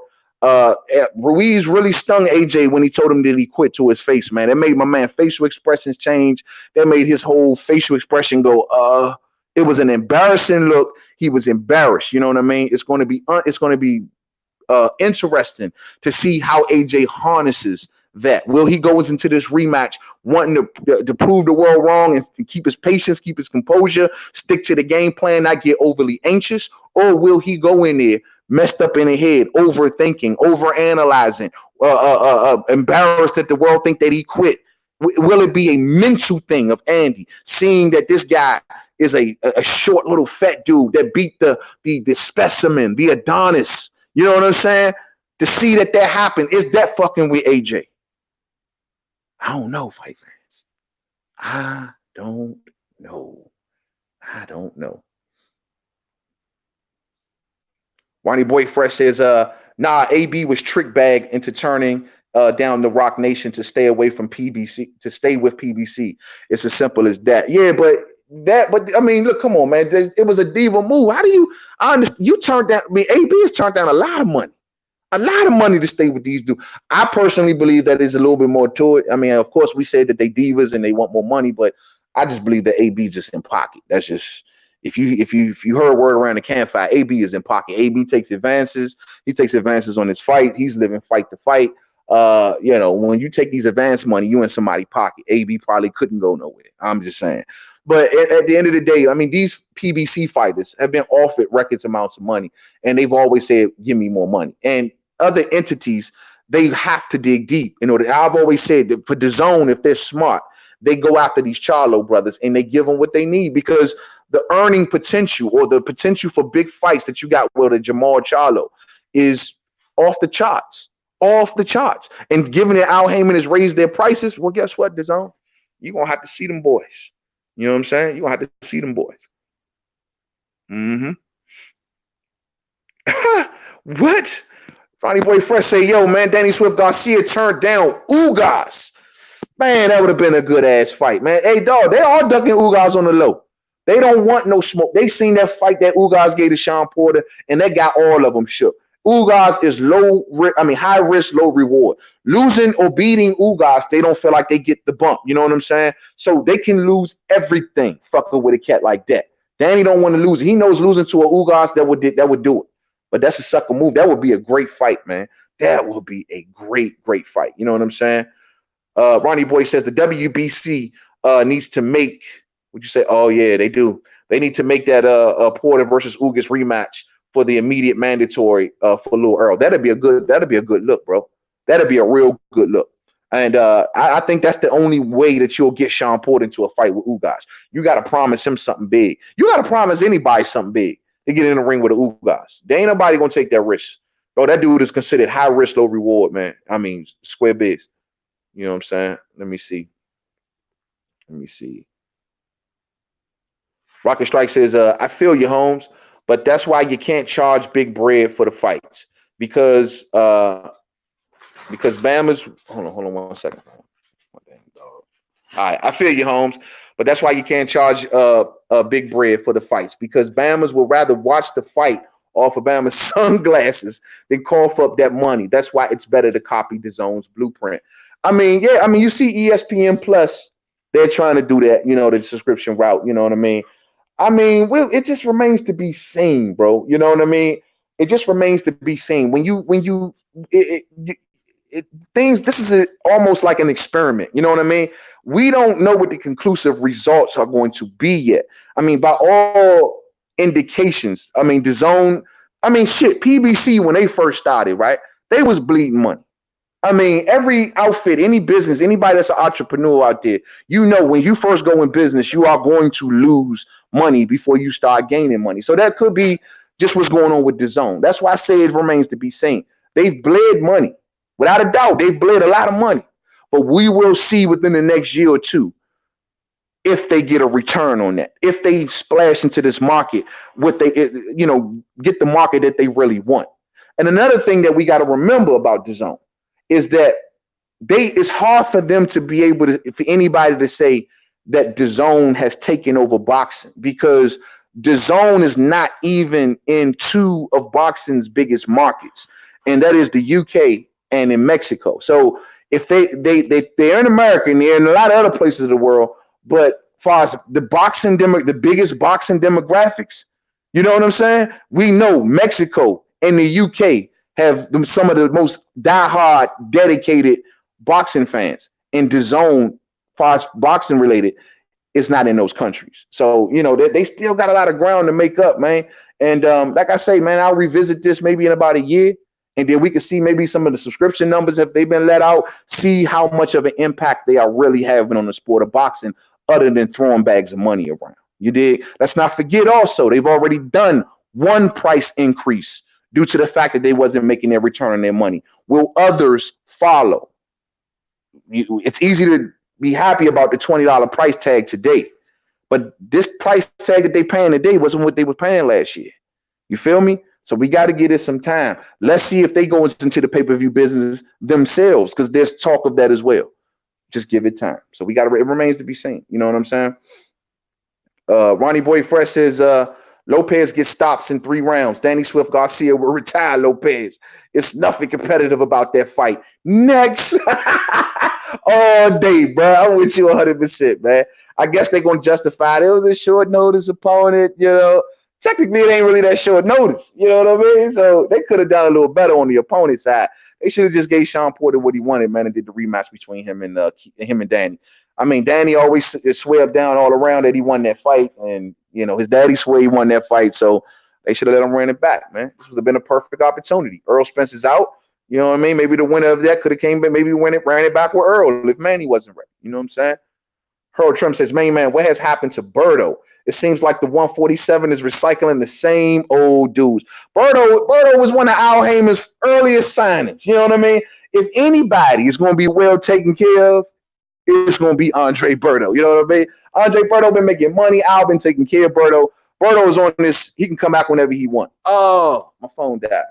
Ruiz really stung AJ when he told him that he quit to his face, man. It made my man facial expressions change. That made his whole facial expression go, it was an embarrassing look. He was embarrassed. You know what I mean? It's going to be interesting to see how AJ harnesses that. Will he goes into this rematch wanting to prove the world wrong and keep his patience, keep his composure, stick to the game plan, not get overly anxious? Or will he go in there messed up in the head, overthinking, overanalyzing, embarrassed that the world think that he quit? Will it be a mental thing of Andy, seeing that this guy is a short little fat dude that beat the specimen, the Adonis? You know what I'm saying? To see that happened, is that fucking with AJ? I don't know, fight fans. I don't know. Ronnie Boy Fresh says, nah, AB was trick bagged into turning down the Rock Nation to stay away from PBC, to stay with PBC. It's as simple as that. Yeah, but I mean, look, come on, man. It was a diva move. How do you understand? You turned down, I mean, AB has turned down a lot of money. A lot of money to stay with these dudes. I personally believe that there's a little bit more to it. I mean, of course, we said that they divas and they want more money, but I just believe that AB just in pocket. That's just, if you heard a word around the campfire, AB is in pocket. AB takes advances. He takes advances on his fight. He's living fight to fight. You know, when you take these advance money, you in somebody's pocket. AB probably couldn't go nowhere. I'm just saying. But at the end of the day, I mean, these PBC fighters have been offered record amounts of money, and they've always said, give me more money. And other entities, they have to dig deep. You know, I've always said that for DAZN, if they're smart, they go after these Charlo brothers and they give them what they need, because the earning potential or the potential for big fights that you got with a Jamal Charlo is off the charts. And given that Al Heyman has raised their prices, well, guess what, DAZN? You're going to have to see them boys. You know what I'm saying? You're going to have to see them boys. What? Ronnie Boy Fresh say, yo, man, Danny Swift Garcia turned down Ugas. Man, that would have been a good ass fight, man. Hey, dog, they are ducking Ugas on the low. They don't want no smoke. They seen that fight that Ugas gave to Sean Porter, and they got all of them shook. Ugas is high risk, low reward. Losing or beating Ugas, they don't feel like they get the bump. You know what I'm saying? So they can lose everything fucking with a cat like that. Danny don't want to lose. He knows losing to a Ugas that would do it. But that's a sucker move. That would be a great fight, man. That would be a great fight. You know what I'm saying? Ronnie Boy says the WBC needs to make, would you say? Oh, yeah, they do. They need to make that Porter versus Ugas rematch for the immediate mandatory for Lil Earl. That'd be a good look, bro. That'd be a real good look. And I think that's the only way that you'll get Sean Porter into a fight with Ugas. You got to promise him something big. You got to promise anybody something big to get in the ring with the Ugas. There ain't nobody gonna take that risk. Bro, that dude is considered high risk, low reward, man. I mean, square biz. You know what I'm saying? Let me see. Rocket Strike says, I feel you, Holmes, but that's why you can't charge big bread for the fights. Because Bama's, hold on 1 second. All right, I feel you, Holmes. But that's why you can't charge big bread for the fights, because Bamas will rather watch the fight off of Bama's sunglasses than cough up that money. That's why it's better to copy DAZN's blueprint. I mean, yeah, I mean, you see ESPN Plus, they're trying to do that, you know, the subscription route, you know what I mean? I mean, it just remains to be seen, bro. You know what I mean? It just remains to be seen. It, things. This is almost like an experiment. You know what I mean? We don't know what the conclusive results are going to be yet. I mean, by all indications, I mean, DAZN, I mean, shit, PBC when they first started, right? They was bleeding money. I mean, every outfit, any business, anybody that's an entrepreneur out there, you know, when you first go in business, you are going to lose money before you start gaining money. So that could be just what's going on with DAZN. That's why I say it remains to be seen. They've bled money. Without a doubt, they've bled a lot of money. But we will see within the next year or two if they get a return on that, if they splash into this market, what they, get the market that they really want. And another thing that we got to remember about DAZN is that it's hard for them to be able to, for anybody to say that DAZN has taken over boxing, because DAZN is not even in two of boxing's biggest markets, and that is the UK and in Mexico. So if they're in America and they're in a lot of other places of the world, but as far as the biggest boxing demographics, you know what I'm saying? We know Mexico and the UK have some of the most diehard, dedicated boxing fans. And DAZN, as far as boxing related, is not in those countries. So, they still got a lot of ground to make up, man. And like I say, man, I'll revisit this maybe in about a year. And then we can see maybe some of the subscription numbers, if they've been let out, see how much of an impact they are really having on the sport of boxing, other than throwing bags of money around. You dig? Let's not forget also, they've already done one price increase due to the fact that they wasn't making their return on their money. Will others follow? It's easy to be happy about the $20 price tag today, but this price tag that they paying today wasn't what they were paying last year. You feel me? So we got to give it some time. Let's see if they go into the pay-per-view business themselves, because there's talk of that as well. Just give it time. So it remains to be seen. You know what I'm saying? Ronnie Boy Fresh says, Lopez gets stops in 3 rounds. Danny Swift Garcia will retire Lopez. It's nothing competitive about that fight. Next. All day, bro. I'm with you 100%, man. I guess they're going to justify it. It was a short notice opponent, Technically, it ain't really that short notice. You know what I mean? So they could have done a little better on the opponent's side. They should have just gave Sean Porter what he wanted, man, and did the rematch between him and Danny. I mean, Danny always swept down all around that he won that fight, and his daddy swore he won that fight, so they should have let him run it back, man. This would have been a perfect opportunity. Earl Spence is out. You know what I mean? Maybe the winner of that could have came back, maybe ran it back with Earl if Manny wasn't ready. You know what I'm saying? Harold Trump says, man, what has happened to Berto? It seems like the 147 is recycling the same old dudes. Berto was one of Al Heyman's earliest signings. You know what I mean? If anybody is going to be well taken care of, it's going to be Andre Berto. You know what I mean? Andre Berto been making money. Al been taking care of Berto. Berto is on this. He can come back whenever he wants. Oh, my phone died.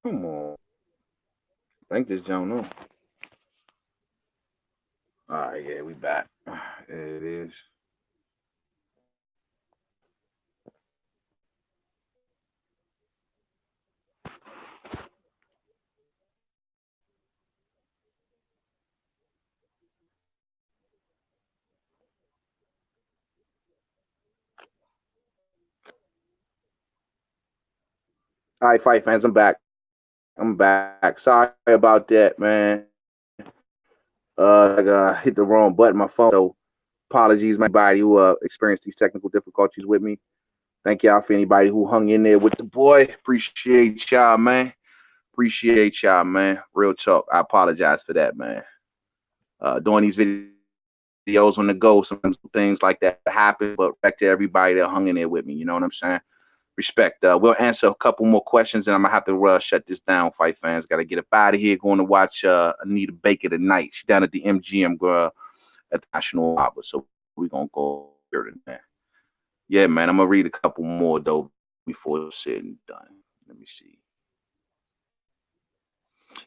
Come on. I think this John on. All right, yeah, we back. There it is. All right, fight fans, I'm back. I'm back. Sorry about that, man. I hit the wrong button. My phone. So apologies, my body who experienced these technical difficulties with me. Thank y'all for anybody who hung in there with the boy. Appreciate y'all, man. Appreciate y'all, man. Real talk. I apologize for that, man. Doing these videos on the go, sometimes things like that happen, but back to everybody that hung in there with me. You know what I'm saying? Respect. We'll answer a couple more questions, and I'm gonna have to shut this down. Fight fans, gotta get up out of here. Going to watch Anita Baker tonight. She's down at the MGM at the National Opera, so we're gonna go here tonight. Yeah, man. I'm gonna read a couple more though before it's said and done. Let me see.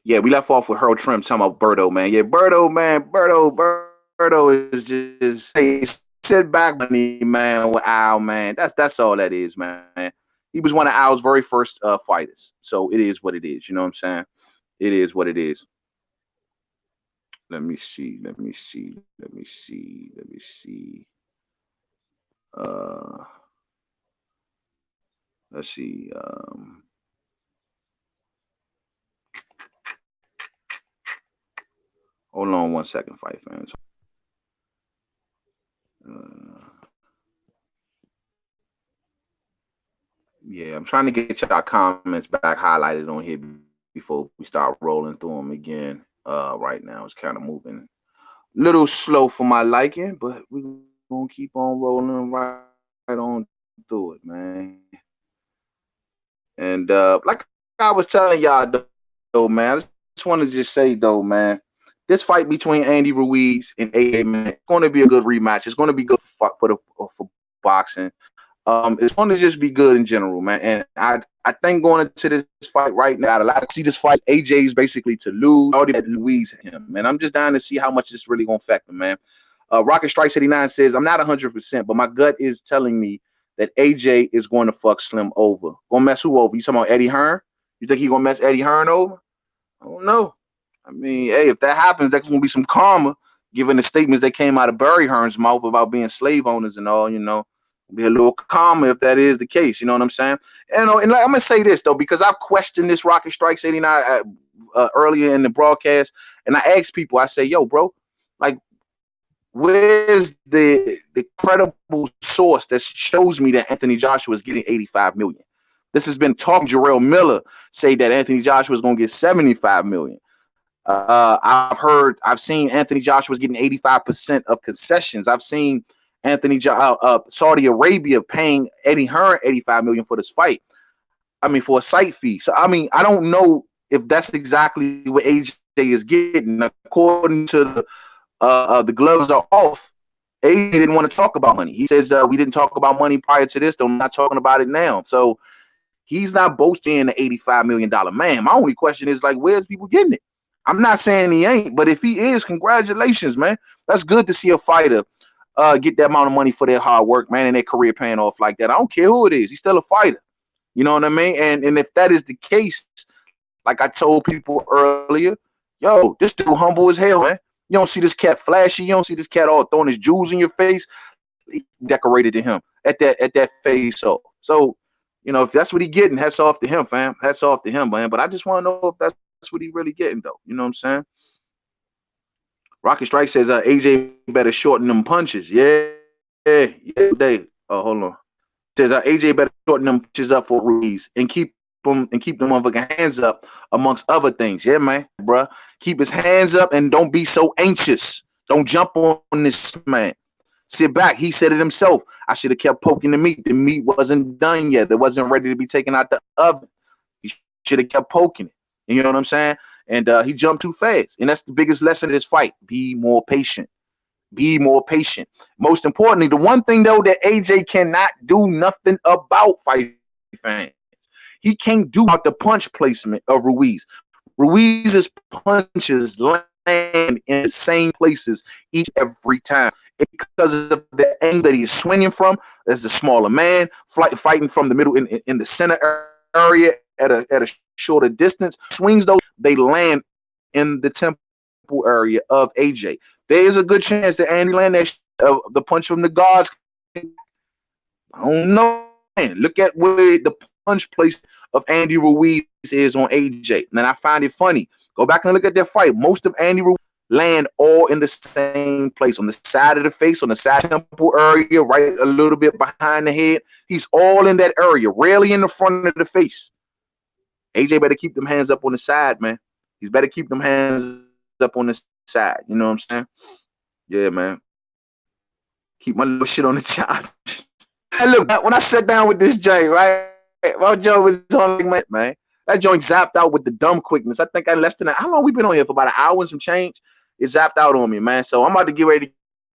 Yeah, we left off with Harold Trim talking about Berto, man. Yeah, Berto, man. Berto is just hey, sit back money, man, with Al, man. That's all that is, man. He was one of Al's very first fighters. So it is what it is. You know what I'm saying? It is what it is. Let me see. Let me see. Let me see. Let me see. Let's see. Hold on 1 second, fight fans. Yeah, I'm trying to get y'all comments back highlighted on here before we start rolling through them again. Right now it's kind of moving a little slow for my liking, but we're gonna keep on rolling right on through it, man. And like I was telling y'all though, man, I just want to just say though, man, this fight between Andy Ruiz and AJ, man, it's going to be a good rematch. It's going to be good for boxing. It's going to just be good in general, man. And I think going into this fight right now, a lot of see this fight, AJ's basically to lose. Already had Ruiz him, man. I'm just dying to see how much this really going to affect him, man. Rocket Strikes 89 says, I'm not 100%, but my gut is telling me that AJ is going to fuck Slim over. Gonna mess who over? You talking about Eddie Hearn? You think he gonna mess Eddie Hearn over? I don't know. I mean, hey, if that happens, that's gonna be some karma, given the statements that came out of Barry Hearn's mouth about being slave owners and all. You know, be a little karma if that is the case. You know what I'm saying? And I'm gonna say this though, because I've questioned this Rocket Strikes 89 earlier in the broadcast, and I asked people, I say, yo, bro, like, where's the credible source that shows me that Anthony Joshua is getting 85 million? This has been talking. Jarrell Miller say that Anthony Joshua is going to get 75 million. I've seen Anthony Joshua is getting 85% of concessions. I've seen Saudi Arabia paying Eddie Hearn 85 million for this fight. I mean, for a site fee. So, I mean, I don't know if that's exactly what AJ is getting. According to the gloves are off. AJ didn't want to talk about money. He says we didn't talk about money prior to this, so I'm not talking about it now. So he's not boasting the $85 million man. My only question is, like, where's people getting it? I'm not saying he ain't, but if he is, congratulations, man. That's good to see a fighter get that amount of money for their hard work, man, and their career paying off like that. I don't care who it is. He's still a fighter. You know what I mean? And if that is the case, like I told people earlier, yo, this dude humble as hell, man. You don't see this cat flashy. You don't see this cat all throwing his jewels in your face. He decorated to him at that face. So, you know, if that's what he getting, hats off to him, fam. Hats off to him, man. But I just want to know if that's what he really getting, though. You know what I'm saying? Rocket Strike says AJ better shorten them punches. Yeah. They. Oh, hold on. Says AJ better shorten them punches up for Ruiz and keep them motherfucking hands up amongst other things. Yeah, man, bruh. Keep his hands up and don't be so anxious. Don't jump on this man. Sit back. He said it himself. I should have kept poking the meat. The meat wasn't done yet. It wasn't ready to be taken out the oven. He should have kept poking it. You know what I'm saying? And he jumped too fast. And that's the biggest lesson of this fight. Be more patient. Be more patient. Most importantly, the one thing, though, that AJ cannot do nothing about, fight fans. he can't do out the punch placement of Ruiz. Ruiz's punches land in the same places each every time. Because of the angle that he's swinging from, as the smaller man, fighting from the middle in the center area at a shorter distance, swings those, they land in the temple area of AJ. There's a good chance that Andy land that the punch from the guards. I don't know, man. Look at where the punch place of Andy Ruiz is on AJ. And I find it funny. Go back and look at their fight. Most of Andy Ruiz land all in the same place, on the side of the face, on the side temple area, right a little bit behind the head. He's all in that area, rarely in the front of the face. AJ better keep them hands up on the side, man. He's better keep them hands up on the side. You know what I'm saying? Yeah, man. Keep my little shit on the charge. Hey, look, when I sat down with this joint, right? My joint was on, man. That joint zapped out with the dumb quickness. I think I less than how long we been on here for about an hour and some change. It zapped out on me, man. So I'm about to get ready to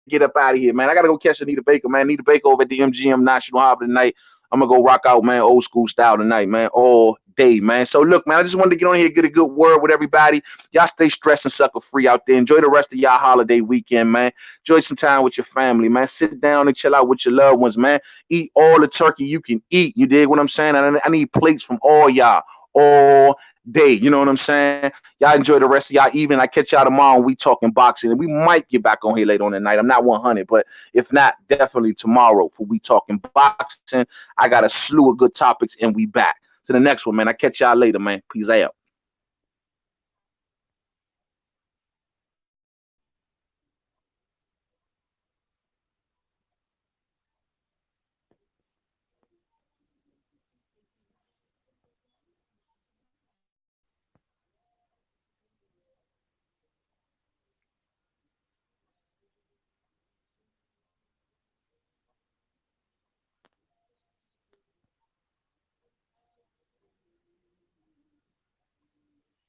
get up out of here, man. I gotta go catch Anita Baker, man. Anita Baker over at the MGM National Harbor tonight. I'm gonna go rock out, man, old school style tonight, man, all day, man. So look, man, I just wanted to get on here, get a good word with everybody. Y'all stay stress and sucker free out there. Enjoy the rest of y'all holiday weekend, man. Enjoy some time with your family, man. Sit down and chill out with your loved ones, man. Eat all the turkey you can eat. You dig what I'm saying? I need plates from all y'all all day. You know what I'm saying? Y'all enjoy the rest of y'all evening. I catch y'all tomorrow and we talking boxing, and we might get back on here later on tonight. I'm not 100, but if not, definitely tomorrow for we talking boxing. I got a slew of good topics and we back to the next one, man. I catch y'all later, man. Peace out.